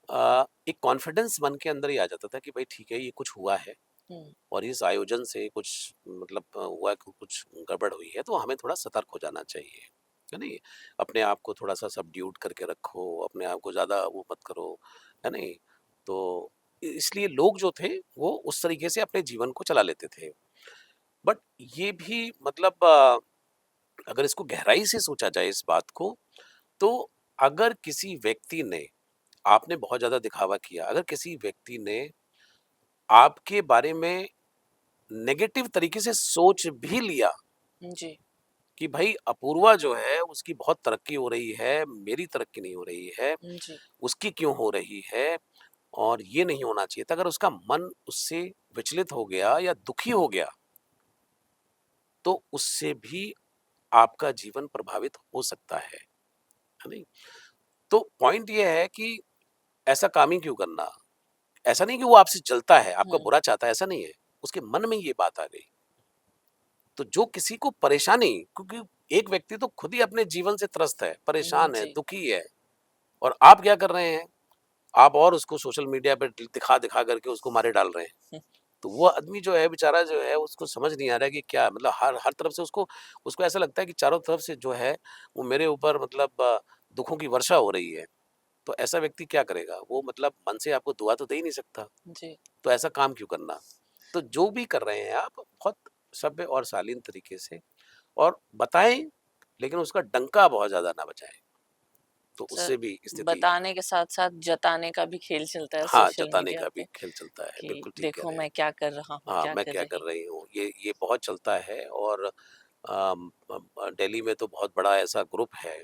एक कॉन्फिडेंस मन के अंदर ही आ जाता था कि भाई ठीक है ये कुछ हुआ है हुँ, और इस आयोजन से कुछ मतलब हुआ कि कुछ गड़बड़ हुई है तो हमें थोड़ा सतर्क हो जाना चाहिए, है नहीं? अपने आप को थोड़ा-सा सबड्यूड करके रखो, अपने आप को ज़्यादा वो मत करो, है नहीं? तो इसलिए लोग जो थे वो उस तरीके से अपने जीवन को चला लेते थे। बट ये भी मतलब अगर इसको गहराई से सोचा जाए इस बात को, तो अगर किसी व्यक्ति ने आपने बहुत ज़्यादा दिखावा किया, अगर किसी व्यक्ति ने आपके बारे में नेगेटिव तरीके से सोच भी लिया जी, कि भाई अपूर्वा जो है उसकी बहुत तरक्की हो रही है, मेरी तरक्की नहीं हो रही है, जी, उसकी क्यों हो रही है और ये नहीं होना चाहिए था। अगर उसका मन उससे विचलित हो गया या दुखी हो गया, तो उससे भी आपका जीवन प्रभावित हो सकता है नहीं? तो पॉइंट ये है कि ऐसा काम ही क्यों करना? ऐसा नहीं कि वो आपसे जलता है, आपका हुँ, बुरा चाहता है, ऐसा नहीं है। उसके मन में ये बात आ गई। तो जो किसी को परेशानी, क्योंकि एक व्यक्ति तो खुद ही अपने जीवन से त्रस्त है, परेशान है, जी, दुखी है और आप क्या कर रहे हैं? आप और उसको सोशल मीडिया पे दिखा-दिखा करके उसको मारे डाल रहे हैं। हुँ, तो वो आदमी जो है बेचारा जो है उसको समझ नहीं आ रहा है कि क्या मतलब हर हर तरफ से उसको उसको ऐसा लगता है कि चारों तरफ से जो है वो मेरे ऊपर मतलब दुखों की वर्षा हो रही है। तो ऐसा व्यक्ति क्या करेगा? वो मतलब मन से आपको दुआ तो दे ही नहीं सकता। जी, तो ऐसा काम क्यों करना? तो जो भी कर रहे हैं आप बहुत सभ्य और शालीन तरीके से और बताएँ, लेकिन उसका डंका बहुत ज़्यादा ना बजाएँ, तो सर उससे भी स्थिति बताने के साथ-साथ जताने का भी खेल चलता है हाँ, सोशल जताने मीडिया का भी पे खेल चलता है, कि बिल्कुल ठीक कह देखो रहे हैं। मैं क्या कर रहा हूँ, हाँ, क्या मैं कर क्या कर रही हूँ। रही हूँ, ये बहुत चलता है और दिल्ली में तो बहुत बड़ा ऐसा ग्रुप है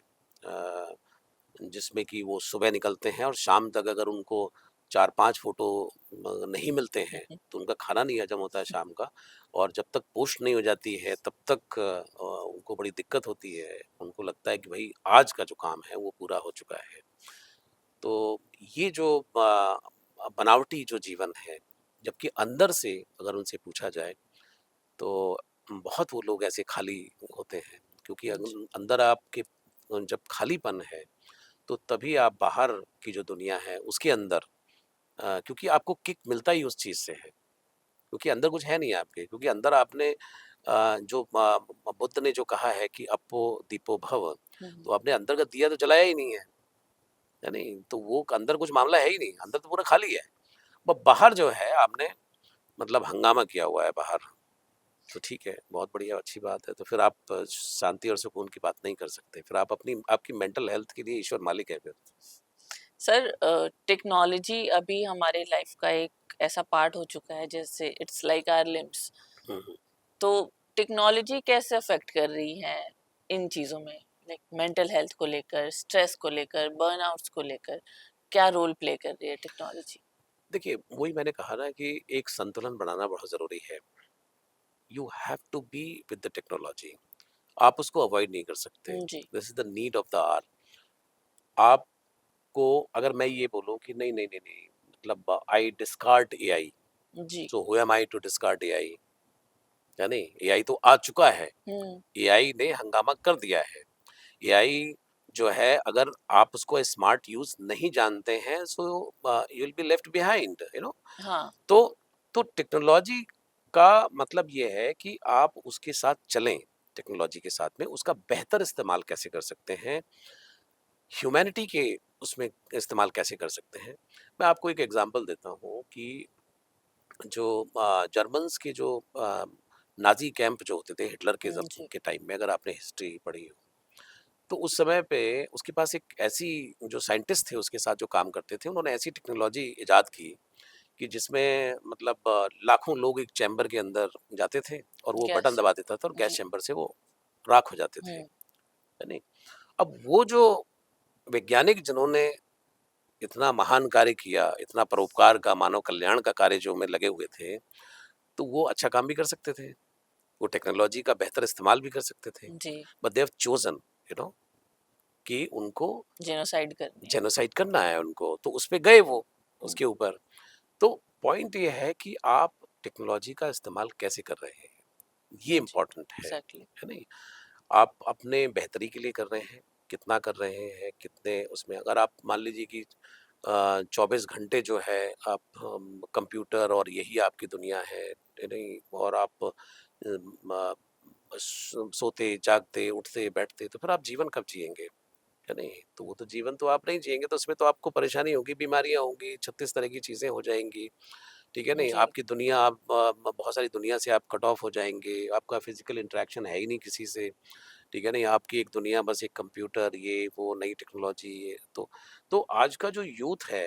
जिसमें कि वो सुबह निकलते हैं और शाम तक अगर उनको 4-5 फ़ोटो नहीं मिलते हुँ, हैं, हुँ। तो उनका खाना नहीं हज़म होता है शाम का और जब तक पोस्ट नहीं हो जाती है, तब तक उनको बड़ी दिक्कत होती है। उनको लगता है कि भई आज का जो काम है, वो पूरा हो चुका है। तो ये जो बनावटी जो जीवन है, जबकि अंदर से अगर उनसे पूछा जाए, तो बहुत वो लोग ऐसे खाली होते हैं क्योंकि जी, अंदर आपके जब खालीपन है तो तभी आप बाहर की जो दुनिया है उसके अंदर क्योंकि आपको किक मिलता ही उस चीज से है क्योंकि अंदर कुछ है नहीं आपके क्योंकि अंदर आपने जो बुद्ध ने जो कहा है कि अपो दीपो भव हुँ, हुँ। तो आपने अंदर का दिया तो जलाया ही नहीं है नहीं तो वो अंदर कुछ मामला है ही नहीं अंदर तो पूरा खाली है बाहर जो है आपने मतलब हंगामा किया हुआ है बाहर तो ठीक है, बहुत बढ़िया, अच्छी बात है। तो फिर आप शांति और सुकून की बात नहीं कर सकते। फिर आप अपनी आपकी मेंटल हेल्थ के लिए ईश्वर मालिक है फिर। सर टेक्नोलॉजी अभी हमारे लाइफ का एक ऐसा पार्ट हो चुका है जैसे इट्स लाइक आवर लिम्स। हुँ, हुँ। तो टेक्नोलॉजी कैसे अफेक्ट कर रही है इन चीज़ों में? लाइक मेंटल हेल्थ को लेकर, स्ट्रेस को लेकर, बर्नआउट्स को लेकर, क्या रोल प्ले कर रही है टेक्नोलॉजी? देखिए, वही मैंने कहा ना कि एक संतुलन बनाना बहुत ज़रूरी है। You have to be with the technology. आप उसको अवॉइड नहीं कर सकते। जी, this is the need of the hour. आपको अगर मैं ये बोलूँ कि नहीं, नहीं, नहीं, नहीं मतलब आई डिस्कार्ड एआई, जी। So who am I to discard AI? है नहीं? एआई तो आ चुका है। हुँ, एआई ने हंगामा कर दिया है। एआई जो है अगर आप उसको स्मार्ट यूज नहीं जानते हैं so you will be left behind you know हाँ, तो टेक्नोलॉजी का मतलब ये है कि आप उसके साथ चलें टेक्नोलॉजी के साथ में उसका बेहतर इस्तेमाल कैसे कर सकते हैं ह्यूमैनिटी के उसमें इस्तेमाल कैसे कर सकते हैं मैं आपको एक एग्जांपल देता हूँ कि जो जर्मन्स के जो नाजी कैंप जो होते थे हिटलर के जी, के टाइम में अगर आपने हिस्ट्री पढ़ी हो तो उस समय पे उसके पास एक ऐसी जो साइंटिस्ट थे उसके साथ जो काम करते थे उन्होंने ऐसी टेक्नोलॉजी इजाद की कि जिसमें मतलब लाखों लोग एक चैम्बर के अंदर जाते थे और वो बटन गैस दबा देता था और गैस जी, चैम्बर से वो राख हो जाते थे हुँ, है नहीं अब वो जो वैज्ञानिक जिन्होंने इतना महान कार्य किया इतना परोपकार का मानव कल्याण का कार्य जो में लगे हुए थे तो वो अच्छा काम भी कर सकते थे वो टेक्नोलॉजी का बेहतर इस्तेमाल भी कर सकते थे जी, but they have chosen you know कि उनको जेनोसाइड करनी है। जेनोसाइड करना है उनको तो उस पे गए वो हुँ, उसके ऊपर तो पॉइंट ये है कि आप टेक्नोलॉजी का इस्तेमाल कैसे कर रहे हैं ये जी, इम्पोर्टेंट एग्ज़ैक्टली। है नहीं आप अपने बेहतरी के लिए कर रहे हैं कितना कर रहे हैं कितने उसमें अगर आप मान लीजिए कि 24 घंटे जो है आप कंप्यूटर और यही आपकी दुनिया है नहीं और आप सोते जागते उठते बैठते तो फिर आप जीवन कब जिएंगे है नहीं तो वो तो जीवन तो आप नहीं जिएंगे तो उसमें तो आपको परेशानी होगी बीमारियां होंगी 36 तरह की चीजें हो जाएंगी ठीक है नहीं जी, आपकी दुनिया आप बहुत सारी दुनिया से आप कट ऑफ हो जाएंगे आपका फिजिकल इंटरेक्शन है ही नहीं किसी से ठीक है नहीं आपकी एक दुनिया बस एक कंप्यूटर ये वो नई टेक्नोलॉजी ये तो आज का जो यूथ है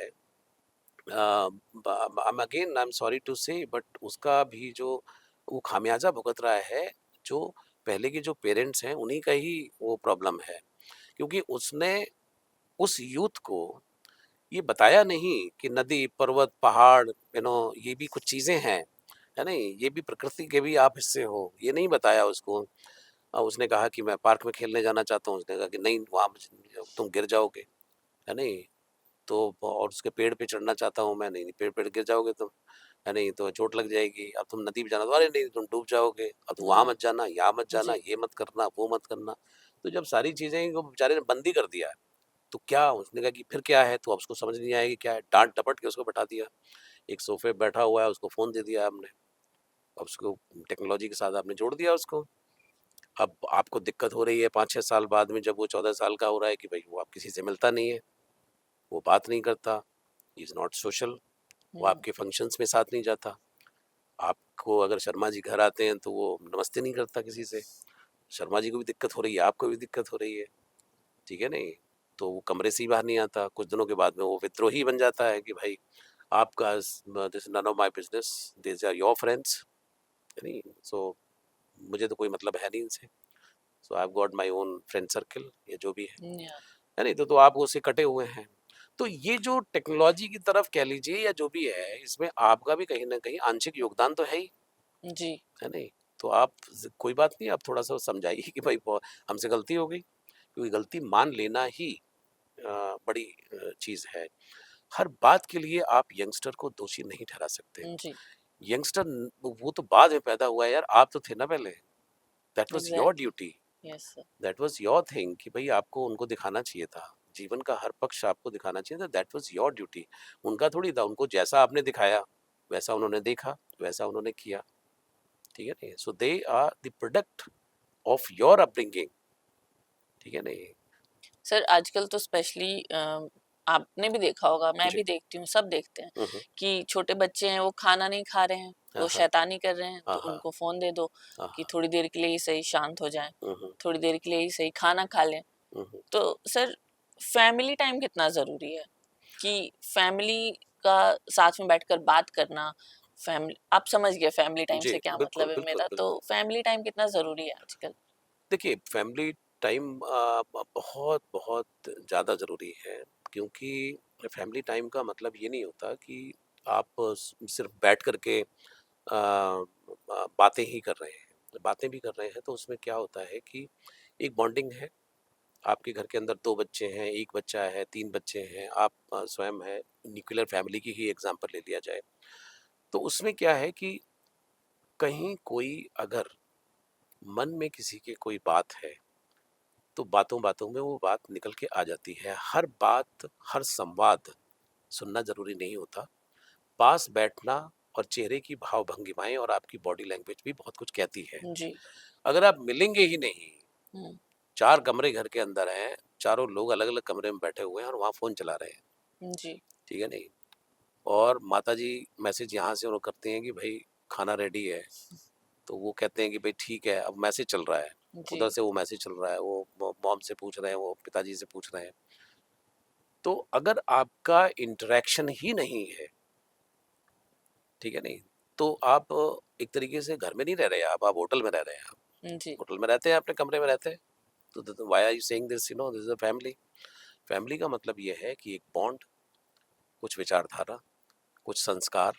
I again I am sorry to say but उसका भी जो वो खामियाजा भुगत रहा है जो पहले के जो पेरेंट्स हैं उन्हीं का ही वो प्रॉब्लम है क्योंकि उसने उस यूथ को ये बताया नहीं कि नदी पर्वत पहाड़ ये भी कुछ चीजें हैं है नहीं ये भी प्रकृति के भी आप हिस्से हो ये नहीं बताया उसको उसने कहा कि मैं पार्क में खेलने जाना चाहता हूँ उसने कहा कि नहीं वहाँ तुम गिर जाओगे है नहीं तो और उसके पेड़ पे चढ़ना चाहता हूँ मैं नहीं नहीं पेड़ पेड़ गिर जाओगे तुम है नहीं तो चोट लग जाएगी अब तुम नदी में जाना तो अरे नहीं तुम डूब जाओगे अब तुम वहाँ हाँ, मत जाना यहाँ मत जाना जी, ये मत करना वो मत करना तो जब सारी चीजें वो बेचारे ने बंदी कर दिया तो क्या उसने कहा कि फिर क्या है तो अब उसको समझ नहीं आएगी क्या है डांट डपट के उसको बैठा दिया एक सोफे पे बैठा हुआ है उसको फोन दे दिया हमने अब उसको टेक्नोलॉजी के साथ आपने जोड़ दिया उसको। अब आपको दिक्कत हो रही है 5-6 साल बाद में, जब वो 14 साल का हो रहा है, कि भाई वो आप किसी से मिलता नहीं है, वो बात नहीं करता, ही इज़ नॉट सोशल, वो हम्म, आपके फंक्शंस में साथ नहीं जाता। आपको अगर शर्मा जी घर आते हैं तो वो नमस्ते नहीं करता किसी से। शर्मा जी को भी दिक्कत हो रही है, आपको भी दिक्कत हो रही है, ठीक है नहीं? तो वो कमरे से ही बाहर नहीं आता। कुछ दिनों के बाद में वो विद्रोही बन जाता है कि भाई आपका this none of my business, this are your friends, नहीं? सो मुझे तो कोई मतलब है नहीं इनसे। So I have got my own friend circle, या जो भी या है नहीं? तो आप उससे कटे हुए हैं। तो ये जो टेक्नोलॉजी की तरफ कह लीजिए या जो भी है, इसमें आपका भी कहीं ना कहीं आंशिक योगदान तो है ही, जी, है नहीं? तो आप कोई बात नहीं, आप थोड़ा सा समझाइए कि भाई हमसे गलती हो गई, क्योंकि गलती मान लेना ही बड़ी चीज है। हर बात के लिए आप यंगस्टर को दोषी नहीं ठहरा सकते। जी, यंगस्टर वो तो बाद में पैदा हुआ है यार, आप तो थे ना पहले। That was your exactly, duty, yes sir, that was your thing, कि भाई आपको उनको दिखाना चाहिए था, जीवन का हर पक्ष आपको दिखाना चाहिए था। That was your duty. उनका थोड़ी था, उनको जैसा आपने दिखाया वैसा उन्होंने देखा, वैसा उन्होंने किया, ठीक है नहीं? So they are the product of your upbringing, ठीक है नहीं? सर आजकल तो स्पेशली आपने भी देखा होगा, मैं जी। भी देखती हूँ, सब देखते हैं हम्म। कि छोटे बच्चे हैं वो खाना नहीं खा रहे हैं, हाँ वो हाँ। शैतानी कर रहे हैं, हाँ तो हाँ। उनको फोन दे दो हाँ कि हाँ। थोड़ी देर के लिए ही सही शांत हो जाएं, हम्म। थोड़ी देर के लिए ही सही खाना खा लें। हम्म। तो सर फैमिली टाइम कितना जरूरी है कि फैमिली का साथ में बैठकर बात करना, फैमिली, आप समझ गए फैमिली टाइम जी, से क्या बिल्कुल मतलब है बिल्कुल मेरा, तो बिल्कुल। फैमिली टाइम कितना जरूरी है आजकल? देखिए, फैमिली टाइम बहुत बहुत ज़्यादा ज़रूरी है, क्योंकि फैमिली टाइम का मतलब ये नहीं होता कि आप सिर्फ बैठ करके बातें ही कर रहे हैं। बातें भी कर रहे हैं तो उसमें क्या होता है कि एक बॉन्डिंग है। आपके घर के अंदर 2 बच्चे हैं, 1 बच्चा है, 3 बच्चे हैं, आप स्वयं हैं, न्यूक्लियर फैमिली की ही एग्ज़ाम्पल ले लिया जाए। तो उसमें क्या है कि कहीं कोई अगर मन में किसी के कोई बात है, तो बातों-बातों में वो बात निकल के आ जाती है। हर बात, हर संवाद सुनना ज़रूरी नहीं होता। पास बैठना और चेहरे की भाव भंगिमाएँ और आपकी बॉडी लैंग्वेज भी बहुत कुछ कहती है। जी, अगर आप मिलेंगे ही नहीं, हम्म, 4 कमरे घर के अंदर हैं, चारों लोग अलग-अलग कमरे में बैठे हुए हैं और वहाँ फ़ोन चला रहे हैं, जी, ठीक है नहीं? और माताजी मैसेज यहाँ से वो करती हैं कि भई खाना रेडी है, तो वो कहते हैं कि भई ठीक है, अब मैसेज चल रहा है। जी, उधर से वो मैसेज चल रहा है, वो मॉम से पूछ रहे हैं, वो पिताजी से पूछ रहे हैं। तो अगर आपका इंटरेक्शन ही नहीं है, ठीक है नहीं? तो आप एक तरीके से घर में नहीं रह रहे, आप होटल में रह रहे हैं। आप जी, होटल में रहते हैं, अपने कमरे में रहते हैं। तो why are you saying this? You know, this is a family. Family का मतलब ये है कि एक बॉन्ड, कुछ विचारधारा, कुछ संस्कार,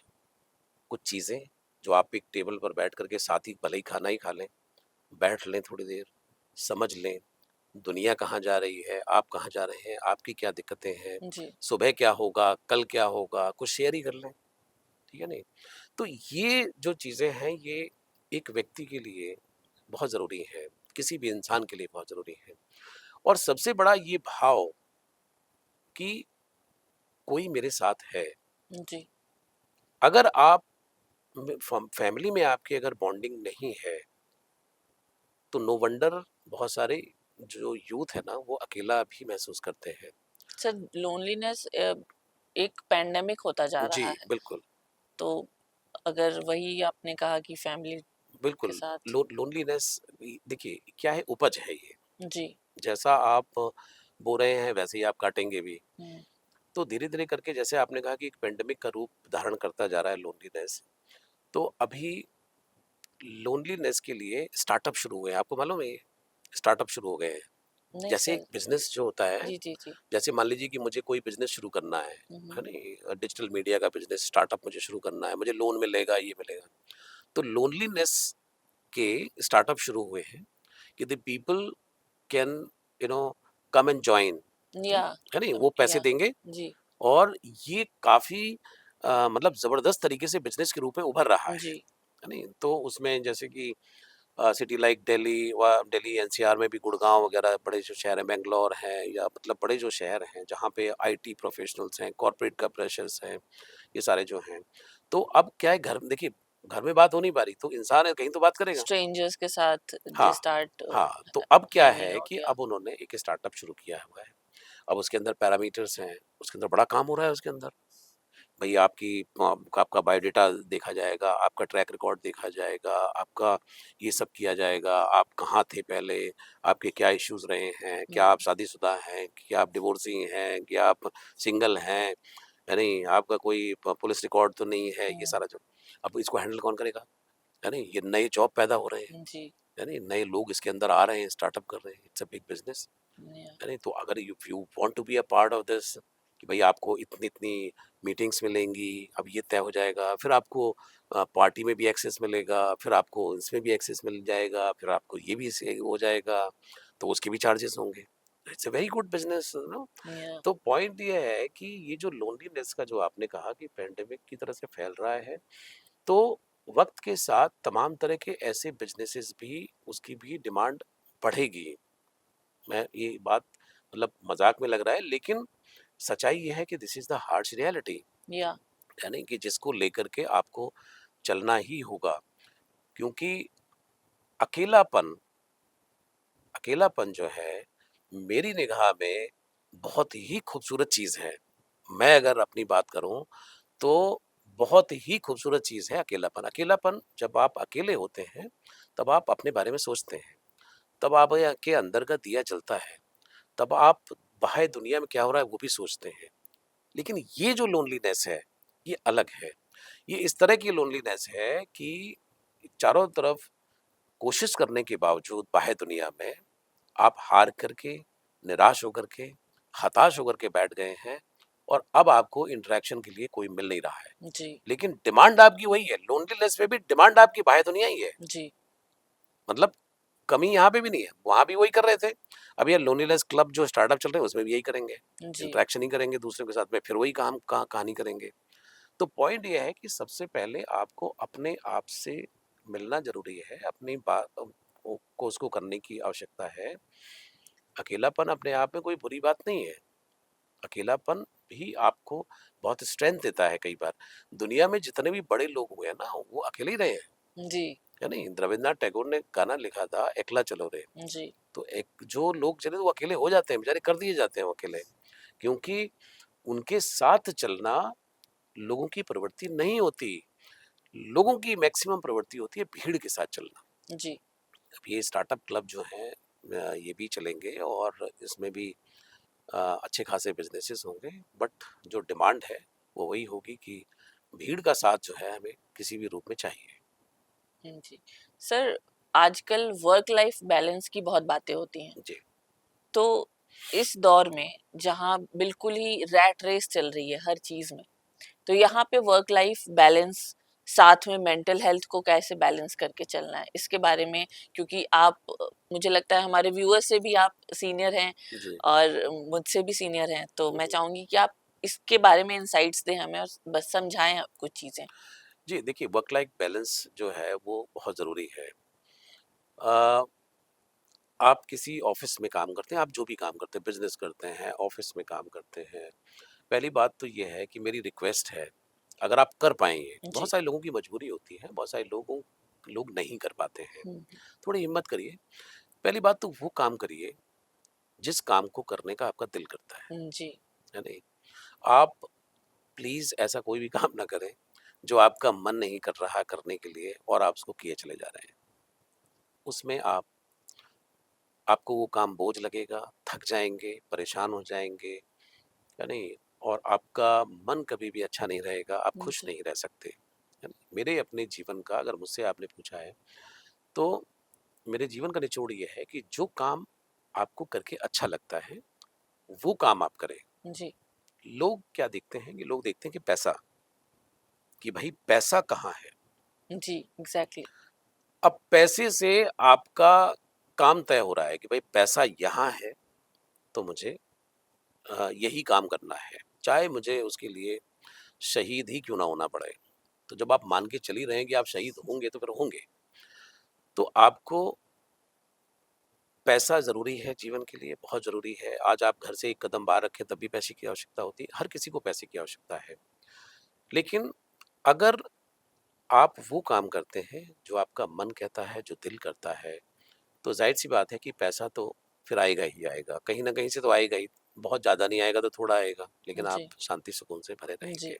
कुछ चीज़ें जो आप एक टेबल पर बैठ करके साथ ही भले ही खाना ही खा लें, बैठ लें थोड़ी देर, समझ लें, दुनिया कहाँ जा रही है, आप कहाँ जा रहे हैं, आपकी क्या दिक्कतें हैं, जी, सुबह क्या होगा, कल क्या होगा, कुछ शेयर ही कर लें, ठीक है नहीं? तो ये जो चीज़ें हैं, ये एक व्यक्ति के लिए बहुत ज़रूरी है, किसी भी इंसान के लिए बहुत ज़रूरी है। और सबसे बड़ा ये भाव कि कोई मेरे साथ है। जी, अगर आप फैमिली में आपकी अगर बॉन्डिंग नहीं है, तो नो वंडर बहुत सारे जो यूथ है ना, वो अकेला भी महसूस करते हैं। सर लोनलीनेस एक पैंडेमिक होता जा जी, रहा है, बिल्कुल, तो अगर वही आपने कहा कि फैमिली के बिल्कुल। साथ, लोनलीनेस, देखिए क्या है, उपज है ये। जी, जैसा आप बो रहे हैं वैसे ही आप काटेंगे भी। हम्म, तो धीरे धीरे करके, जैसे आपने कहा कि एक पेंडेमिक का रूप धारण करता जा रहा है लोनलीनेस, तो अभी लोनलीनेस के लिए स्टार्टअप शुरू हुए हैं, आपको मालूम है ये? स्टार्टअप शुरू हो गए हैं। नहीं जैसे एक सर, बिजनेस जो होता है, जी, जी, जी, जैसे मान लीजिए कि मुझे कोई बिजनेस शुरू करना है नहीं? डिजिटल मीडिया का बिजनेस स्टार्टअप मुझे शुरू करना है, मुझे लोन मिलेगा, ये मिलेगा। तो लोनलीनेस के स्टार्टअप शुरू हुए हैं कि the people can, you know, come and join, या, है नहीं? वो पैसे या, देंगे जी, और ये काफी मतलब जबरदस्त तरीके से बिजनेस के रूप में उभर रहा जी, है नहीं? तो उसमें जैसे कि सिटी लाइक दिल्ली व दिल्ली एनसीआर में भी गुड़गांव वगैरह बड़े जो शहर हैं, बेंगलोर हैं, या मतलब बड़े जो शहर हैं जहाँ पे आईटी प्रोफेशनल्स हैं, कॉर्पोरेट का प्रेशर्स हैं, ये सारे जो हैं। तो अब क्या है, घर देखिए, घर में बात हो नहीं पा रही, तो इंसान है कहीं तो बात करेगा। स्ट्रेंजर्स के साथ दे हाँ, स्टार्ट हाँ, तो अब क्या हैंगिंग है आउट कि या अब उन्होंने एक स्टार्टअप शुरू किया हुआ है। अब उसके अंदर पैरामीटर्स हैं, उसके अंदर बड़ा काम हो रहा है उसके अंदर। भई आपका बायोडाटा देखा जाएगा, आपका ट्रैक रिकॉर्ड देखा जाएगा, आपका ये सब किया जाएगा, आप कहाँ थे पहले, आपके क्या इश्यूज़ रहे हैं, क्या आप शादीशुदा हैं, क्या आप डिवोर्सी हैं, क्या आप सिंगल हैं, है नहीं? आपका कोई पुलिस रिकॉर्ड तो नहीं है, ये सारा जो अब इसको हैंडल कौन करेगा? है नहीं? ये नए जॉब पैदा हो रहे हैं, जी है नहीं? नए लोग इसके अंदर आ रहे हैं, स्टार्टअप कर रहे हैं, इट्स अ बिग बिज़नेस। या है नहीं? तो अगर if you want to be a part of this कि भाई आपको इतनी-इतनी मीटिंग्स मिलेंगी, अब ये तय हो जाएगा, फिर आपको पार्टी में भी एक्सेस मिलेगा, फिर आपको इसमें भी एक्सेस मिल जाएगा, फिर आपको ये भी से हो जाएगा, तो उसके भी चार्जेस होंगे। It's a very good business no. या तो पॉइंट ये है कि ये जो लोनलीनेस का जो आपने कहा कि पैंडेमिक की तरह से फैल रहा है, तो वक़्त के साथ तमाम तरह के ऐसे बिज़नेसेस भी उसकी भी डिमांड बढ़ेगी। मैं ये बात मतलब मजाक में लग रहा है लेकिन सच्चाई ये है कि this is the harsh reality. या यानी कि जिसको लेकर के आपको चलना ही होगा क्योंकि अकेलापन अकेलापन जो है मेरी निगाह में बहुत ही खूबसूरत चीज है। मैं अगर अपनी बात करूं तो बहुत ही खूबसूरत चीज है अकेलापन। अकेलापन जब आप अकेले होते हैं तब आप अपने बारे में सोचते हैं, तब आप के अंदर का दिया जलता है, तब आप बाहर दुनिया में क्या हो रहा है वो भी सोचते हैं। लेकिन ये जो लोनलीनेस है ये अलग है। ये इस तरह की लोनलीनेस है कि चारों तरफ कोशिश करने के बावजूद बाह्य दुनिया में आप हार करके, निराश होकर के, हताश होकर के बैठ गए हैं और अब आपको इंटरेक्शन के लिए कोई मिल नहीं रहा है। जी लेकिन डिमांड आपकी वही है, लोनलीनेस में भी डिमांड आपकी बाह्य दुनिया ही है। जी मतलब कमी यहाँ पे भी नहीं है, वहाँ भी वही कर रहे थे। अब ये लोनलीनेस क्लब जो स्टार्टअप चल रहे हैं उसमें भी यही करेंगे, जी इंटरेक्शन ही करेंगे दूसरों के साथ में, फिर वही काम कहानी करेंगे। तो पॉइंट ये है कि सबसे पहले आपको अपने आप से मिलना ज़रूरी है, अपनी बात को उसको करने की आवश्यकता है। अकेलापन अपने आप में कोई बुरी बात नहीं है, अकेलापन भी आपको बहुत स्ट्रेंथ देता है कई बार। दुनिया में जितने भी बड़े लोग हुए हैं ना, वो अकेले ही रहे हैं, जी है नहीं? रवीन्द्रनाथ टैगोर ने गाना लिखा था, एकला चलो रे। जी तो एक जो लोग चले तो वो अकेले हो जाते हैं, बेचारे कर दिए जाते हैं वो अकेले, क्योंकि उनके साथ चलना लोगों की प्रवृत्ति नहीं होती। लोगों की मैक्सिमम प्रवृत्ति होती है भीड़ के साथ चलना। जी अब ये स्टार्टअप क्लब जो हैं ये भी चलेंगे और इसमें भी अच्छे खासे बिजनेसेस होंगे, बट जो डिमांड है वो वही होगी कि भीड़ का साथ जो है हमें किसी भी रूप में चाहिए। जी सर, आजकल वर्क लाइफ बैलेंस की बहुत बातें होती हैं, जी। तो इस दौर में जहाँ बिल्कुल ही रैट रेस चल रही है हर चीज में, तो यहाँ पे वर्क लाइफ बैलेंस साथ में मेंटल हेल्थ को कैसे बैलेंस करके चलना है इसके बारे में, क्योंकि आप मुझे लगता है हमारे व्यूअर से भी आप सीनियर हैं जी। और मुझसे भी सीनियर हैं, तो मैं हम्म। चाहूंगी कि आप इसके बारे में इंसाइट्स दें हमें और बस समझाएं कुछ चीजें। जी, देखिए वर्क लाइफ बैलेंस जो है वो बहुत ज़रूरी है। अ, आप किसी ऑफिस में काम करते हैं, आप जो भी काम करते हैं, बिजनेस करते हैं, ऑफिस में काम करते हैं, पहली बात तो ये है कि मेरी रिक्वेस्ट है, अगर आप कर पाएंगे, बहुत जी सारे लोगों की मजबूरी होती है, बहुत सारे लोग नहीं कर पाते हैं, हम्म, थोड़ी हिम्मत करिए। पहली बात तो वो काम करिए जिस काम को करने का आपका दिल करता जी है नहीं? आप प्लीज ऐसा कोई भी काम ना करें जो आपका मन नहीं कर रहा करने के लिए और आप उसको किए चले जा रहे हैं। उसमें आपको वो काम बोझ लगेगा, थक जाएंगे, परेशान हो जाएंगे, है नहीं? और आपका मन कभी भी अच्छा नहीं रहेगा, आप खुश जी नहीं रह सकते, है नहीं? मेरे अपने जीवन का अगर मुझसे आपने पूछा है तो मेरे जीवन का निचोड़ ये है कि जो काम आपको करके अच्छा लगता है वो काम आप करें। जी लोग क्या देखते हैं कि लोग देखते हैं कि पैसा, कि भाई पैसा कहाँ है। जी एग्जैक्टली अब पैसे से आपका काम तय हो रहा है कि भाई पैसा यहाँ है तो मुझे यही काम करना है, चाहे मुझे उसके लिए शहीद ही क्यों ना होना पड़े। तो जब आप मान के चल ही रहे हैं कि आप शहीद होंगे तो फिर होंगे, तो आपको पैसा ज़रूरी है जीवन के लिए, बहुत ज़रूरी है। आज आप घर से एक कदम बाहर रखें तब भी पैसे की आवश्यकता होती है, हर किसी को पैसे की आवश्यकता है। लेकिन अगर आप वो काम करते हैं जो आपका मन कहता है, जो दिल करता है, तो ज़ाहिर-सी बात है कि पैसा तो फिर आएगा ही आएगा, कहीं न कहीं से तो आएगा ही। बहुत ज़्यादा नहीं आएगा तो थोड़ा आएगा, लेकिन आप जी, शांति सुकून से भरे जी, रहेंगे।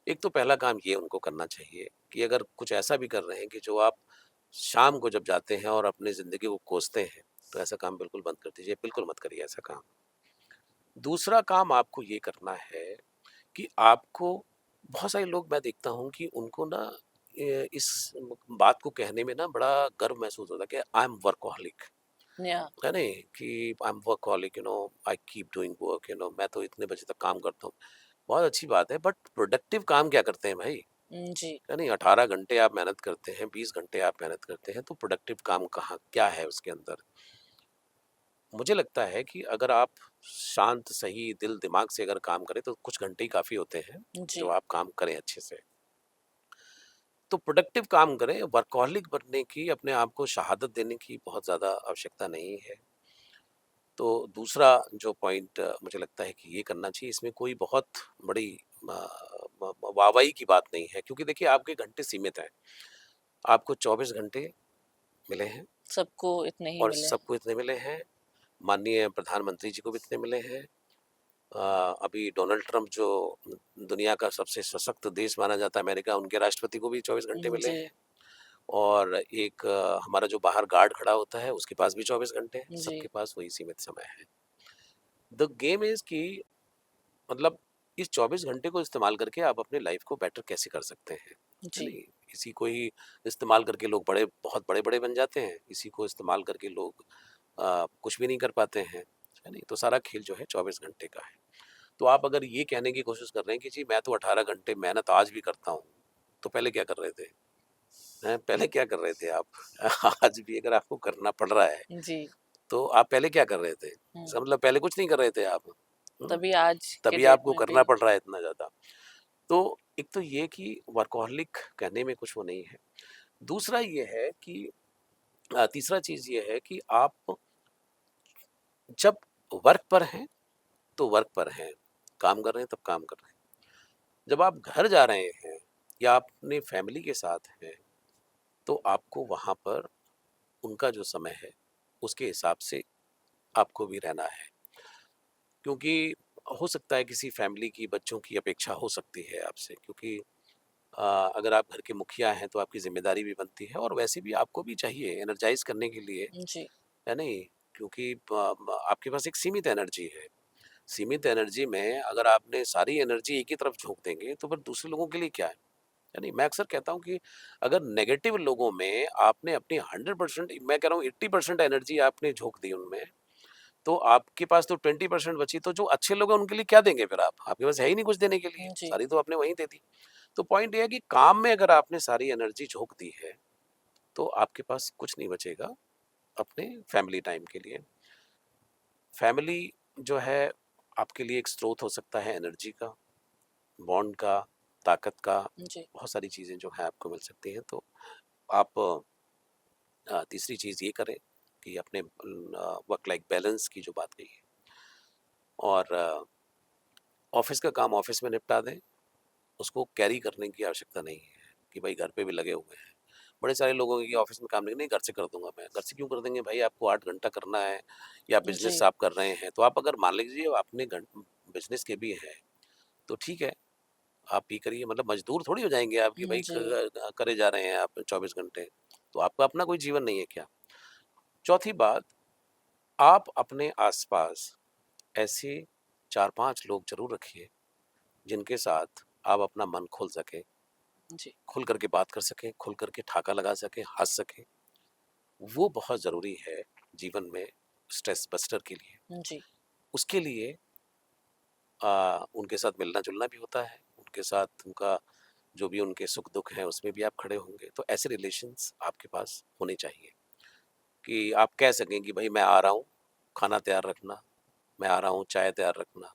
एक तो पहला काम ये उनको करना चाहिए कि अगर कुछ ऐसा भी कर रहे हैं कि जो आप शाम को जब जाते हैं और अपनी ज़िंदगी को कोसते हैं, तो ऐसा काम बिल्कुल बंद कर दीजिए, बिल्कुल मत करिए ऐसा काम। दूसरा काम आपको ये करना है कि आपको बहुत सारे लोग मैं देखता हूँ कि उनको ना इस बात को कहने में ना बड़ा गर्व महसूस होता है कि आई एम वर्कहॉलिक, या है नहीं कि I am workaholic, I keep doing work, मैं तो इतने बजे तक काम करता हूँ। बहुत अच्छी बात है, बट प्रोडक्टिव काम क्या करते हैं भाई? जी, है नहीं, 18 घंटे आप मेहनत करते हैं, 20 घंटे आप मेहनत करते हैं, तो प्रोडक्टिव काम कहाँ क्या है उसके अंदर? मुझे लगता है कि अगर आप शांत सही दिल दिमाग से अगर काम करें तो कुछ घंटे ही काफ़ी होते हैं, जो जी, आप काम करें अच्छे से। तो प्रोडक्टिव काम करें, वर्कहॉलिक बनने की, अपने आप को शहादत देने की बहुत ज़्यादा आवश्यकता नहीं है। तो दूसरा जो पॉइंट मुझे लगता है कि ये करना चाहिए, इसमें कोई बहुत बड़ी वाहवाही की बात नहीं है, क्योंकि देखिए आपके घंटे सीमित हैं। आपको 24 घंटे मिले हैं सबको इतने ही और मिले। सबको इतने मिले हैं। माननीय प्रधानमंत्री जी को भी इतने मिले हैं। अभी डोनाल्ड ट्रंप जो दुनिया का सबसे सशक्त देश माना जाता है अमेरिका, उनके राष्ट्रपति को भी 24 घंटे मिले जी, हैं। और एक हमारा जो बाहर गार्ड खड़ा होता है उसके पास भी 24 घंटे हैं। जी, सबके पास वही सीमित समय है। द गेम इज कि मतलब इस 24 घंटे को इस्तेमाल करके आप अपने लाइफ को बेटर कैसे कर सकते हैं, है जी, नहीं? इसी को ही इस्तेमाल करके लोग बड़े बहुत बड़े बड़े बन जाते हैं, इसी को इस्तेमाल करके लोग कुछ भी नहीं कर पाते हैं, है नहीं? तो सारा खेल जो है 24 घंटे का है। तो आप अगर ये कहने की कोशिश कर रहे हैं कि जी मैं तो 18 घंटे मेहनत आज भी करता हूँ, तो पहले क्या कर रहे थे? हैं? पहले क्या कर रहे थे आप? आज भी अगर आपको करना पड़ रहा है, जी, तो आप पहले क्या कर रहे थे? हुँ, इसका मतलब पहले कुछ नहीं कर रहे थे आप। हुँ? तभी आज के तभी डेट आपको में भी करना पड़ रहा है इतना ज़्यादा। तो एक तो ये कि वर्कहॉलिक कहने में कुछ वो नहीं है। दूसरा ये है कि तीसरा चीज़ ये है कि आप जब वर्क पर हैं, तो वर्क पर हैं, काम कर रहे हैं तब काम कर रहे हैं। जब आप घर जा रहे हैं या आप अपने फैमिली के साथ हैं, तो आपको वहाँ पर उनका जो समय है, उसके हिसाब से आपको भी रहना है। क्योंकि हो सकता है किसी फैमिली की बच्चों की अपेक्षा हो सकती है आपसे, क्योंकि अ, अगर आप घर के मुखिया हैं तो आपकी ज़िम्मेदारी भी बनती है और वैसे भी आपको भी चाहिए एनर्जाइज़ करने के लिए, जी, है नहीं? क्योंकि आपके पास एक सीमित एनर्जी है। सीमित एनर्जी में अगर आपने सारी एनर्जी एक ही तरफ झोंक देंगे तो फिर दूसरे लोगों के लिए क्या है नहीं? मैं अक्सर कहता हूँ कि अगर नेगेटिव लोगों में आपने अपनी 100%, मैं कह रहा हूँ 80% एनर्जी आपने झोंक दी उनमें, तो आपके पास तो 20% बची, तो जो अच्छे लोग हैं उनके लिए क्या देंगे फिर आप? आपके पास है ही नहीं कुछ देने के लिए, जी, सारी तो आपने वहीं दे दी। तो पॉइंट ये है कि काम में अगर आपने सारी एनर्जी झोंक दी है, तो आपके पास कुछ नहीं बचेगा अपने फैमिली टाइम के लिए। फैमिली जो है आपके लिए एक स्रोत हो सकता है एनर्जी का, बॉन्ड का, ताकत का, जी, बहुत सारी चीज़ें जो हैं आपको मिल सकती हैं। तो आप तीसरी चीज़ ये करें कि अपने वर्क लाइफ बैलेंस की जो बात कही है, और ऑफ़िस का काम ऑफ़िस में निपटा दें, उसको कैरी करने की आवश्यकता नहीं है कि भाई घर पे भी लगे हुए हैं। बड़े सारे लोग होंगे कि ऑफ़िस में काम नहीं, नहीं घर से कर दूँगा मैं। घर से क्यों कर देंगे भाई? आपको 8 घंटा करना है या बिज़नेस जी, आप कर रहे हैं, तो आप अगर मान लीजिए अपने बिज़नेस के भी हैं, तो ठीक है, आप भी करिए। मतलब मज़दूर थोड़ी हो जाएँगे आप कि भाई जी, करे जा रहे हैं आप 24 घंटे। तो आपका अपना कोई जीवन नहीं है क्या? चौथी बात, आप अपने आस-पास ऐसे 4-5 लोग ज़रूर रखिए, जिनके साथ आप अपना मन खोल सकें, जी, खुल कर के बात कर सकें, खुल कर के ठाका लगा सकें, हँस सकें। वो बहुत ज़रूरी है जीवन में स्ट्रेस बस्टर के लिए। जी, उसके लिए उनके साथ मिलना-जुलना भी होता है, उनके साथ उनका जो भी उनके सुख-दुःख हैं, उसमें भी आप खड़े होंगे। तो ऐसे रिलेशंस आपके पास होने चाहिए कि आप कह सकें कि भई मैं आ रहा हूँ, खाना तैयार रखना, मैं आ रहा हूँ, चाय तैयार रखना,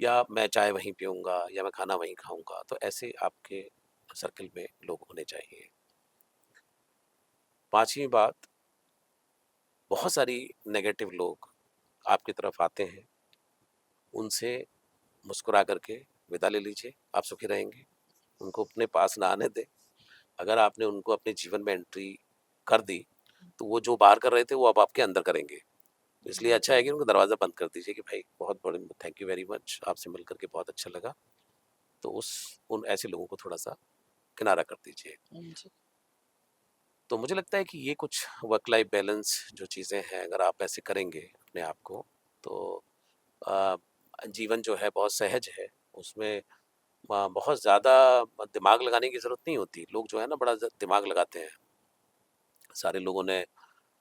या मैं चाय वहीं पीऊँगा या मैं खाना वहीं खाऊँगा। तो ऐसे आपके सर्कल में लोग होने चाहिए। 5वीं बात, बहुत सारी नेगेटिव लोग आपकी तरफ आते हैं, उनसे मुस्कुरा कर के विदा ले लीजिए, आप सुखी रहेंगे। उनको अपने पास ना आने दें। अगर आपने उनको अपने जीवन में एंट्री कर दी, तो वो जो बाहर कर रहे थे वो अब आपके अंदर करेंगे। इसलिए अच्छा है कि उनको दरवाज़ा बंद कर दीजिए कि भाई बहुत बड़े थैंक यू वेरी मच, आपसे मिल कर के बहुत अच्छा लगा। तो उन ऐसे लोगों को थोड़ा-सा किनारा कर दीजिए। जी। तो मुझे लगता है कि ये कुछ वर्क लाइफ बैलेंस जो चीज़ें हैं, अगर आप ऐसे करेंगे अपने आप को, तो अ, जीवन जो है बहुत सहज है। उसमें बहुत ज़्यादा दिमाग लगाने की ज़रूरत नहीं होती। लोग जो है ना बड़ा दिमाग लगाते हैं। सारे लोगों ने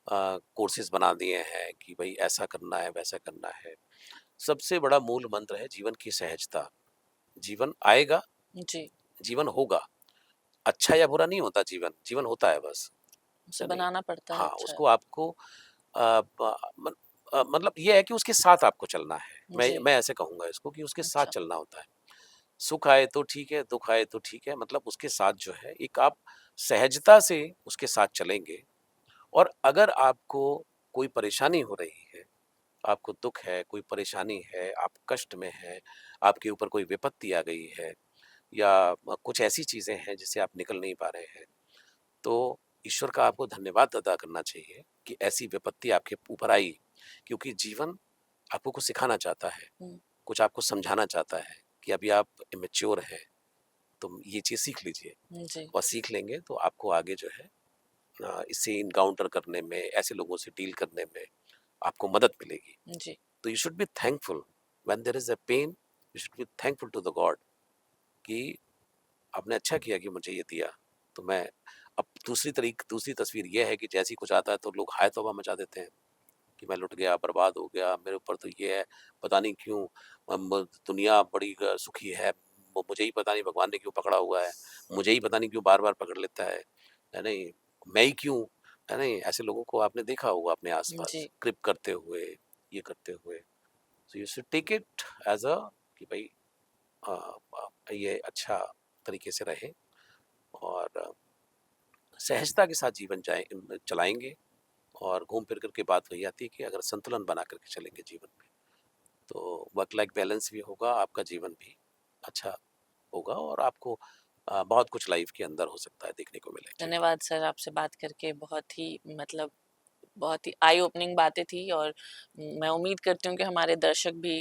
कोर्सेज बना दिए हैं कि भाई ऐसा करना है, वैसा करना है। सबसे बड़ा मूल मंत्र है जीवन की सहजता। जीवन आएगा, जी। जीवन होगा। अच्छा या बुरा नहीं होता जीवन, जीवन होता है बस, उसे है नहीं? बनाना पड़ता है हाँ, अच्छा। उसको आपको मतलब ये है कि उसके साथ आपको चलना है। जी। मैं ऐसे कहूँगा इसको कि उसके साथ अच्छा। चलना होता है। सुख आए तो ठीक है, दुःख आए तो ठीक है, मतलब उसके साथ जो है एक आप सहजता से उसके साथ चलेंगे। और अगर आपको कोई परेशानी हो रही है, आपको दुःख है, कोई परेशानी है, आप कष्ट में हैं, आपके ऊपर कोई विपत्ति आ गई है या कुछ ऐसी चीज़ें हैं जिससे आप निकल नहीं पा रहे हैं, तो ईश्वर का आपको धन्यवाद अदा करना चाहिए कि ऐसी विपत्ति आपके ऊपर आई, क्योंकि जीवन आपको कुछ सिखाना चाहता है, हुँ। कुछ आपको समझाना चाहता है कि अभी आप इमैच्योर हैं, तो ये चीज़ सीख लीजिए। जी। और सीख लेंगे तो आपको आगे जो है इससे इनकाउंटर करने में, ऐसे लोगों से डील करने में आपको मदद मिलेगी। जी। तो you should be thankful when there is a pain, you should be thankful to the god कि आपने अच्छा किया कि मुझे ये दिया। तो मैं अब दूसरी तस्वीर ये है कि जैसे ही कुछ आता है तो लोग हाय तौबा मचा देते हैं कि मैं लुट गया, बर्बाद हो गया, मेरे ऊपर तो ये है, पता नहीं क्यों दुनिया बड़ी सुखी है, मुझे ही पता नहीं भगवान ने क्यों पकड़ा हुआ है, मुझे ही पता नहीं क्यों बार बार पकड़ लेता है नहीं, मैं ही क्यों, है नहीं? ऐसे लोगों को आपने देखा होगा अपने आसपास जी। क्रिप करते हुए, ये करते हुए। So you should take it as a कि भाई ये अच्छा तरीके से रहे और सहजता के साथ जीवन चलाएंगे। और घूम फिर करके बात वही आती है कि अगर संतुलन बना करके चलेंगे जीवन में, तो वर्क लाइफ बैलेंस भी होगा, आपका जीवन भी अच्छा होगा और आपको बहुत कुछ लाइफ के अंदर हो सकता है, देखने को मिले। जी। धन्यवाद सर, आपसे बात करके बहुत ही मतलब बहुत ही आई ओपनिंग बातें थी और मैं उम्मीद करती हूँ कि हमारे दर्शक भी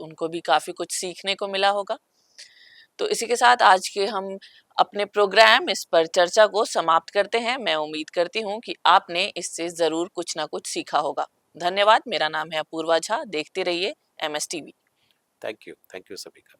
उनको भी काफ़ी कुछ सीखने को मिला होगा। तो इसी के साथ आज के हम अपने प्रोग्राम इस पर चर्चा को समाप्त करते हैं। मैं उम्मीद करती हूँ कि आपने इससे ज़रूर कुछ ना कुछ सीखा होगा। धन्यवाद, मेरा नाम है अपूर्वा झा, देखते रहिए एमएस टीवी। थैंक यू सभी का।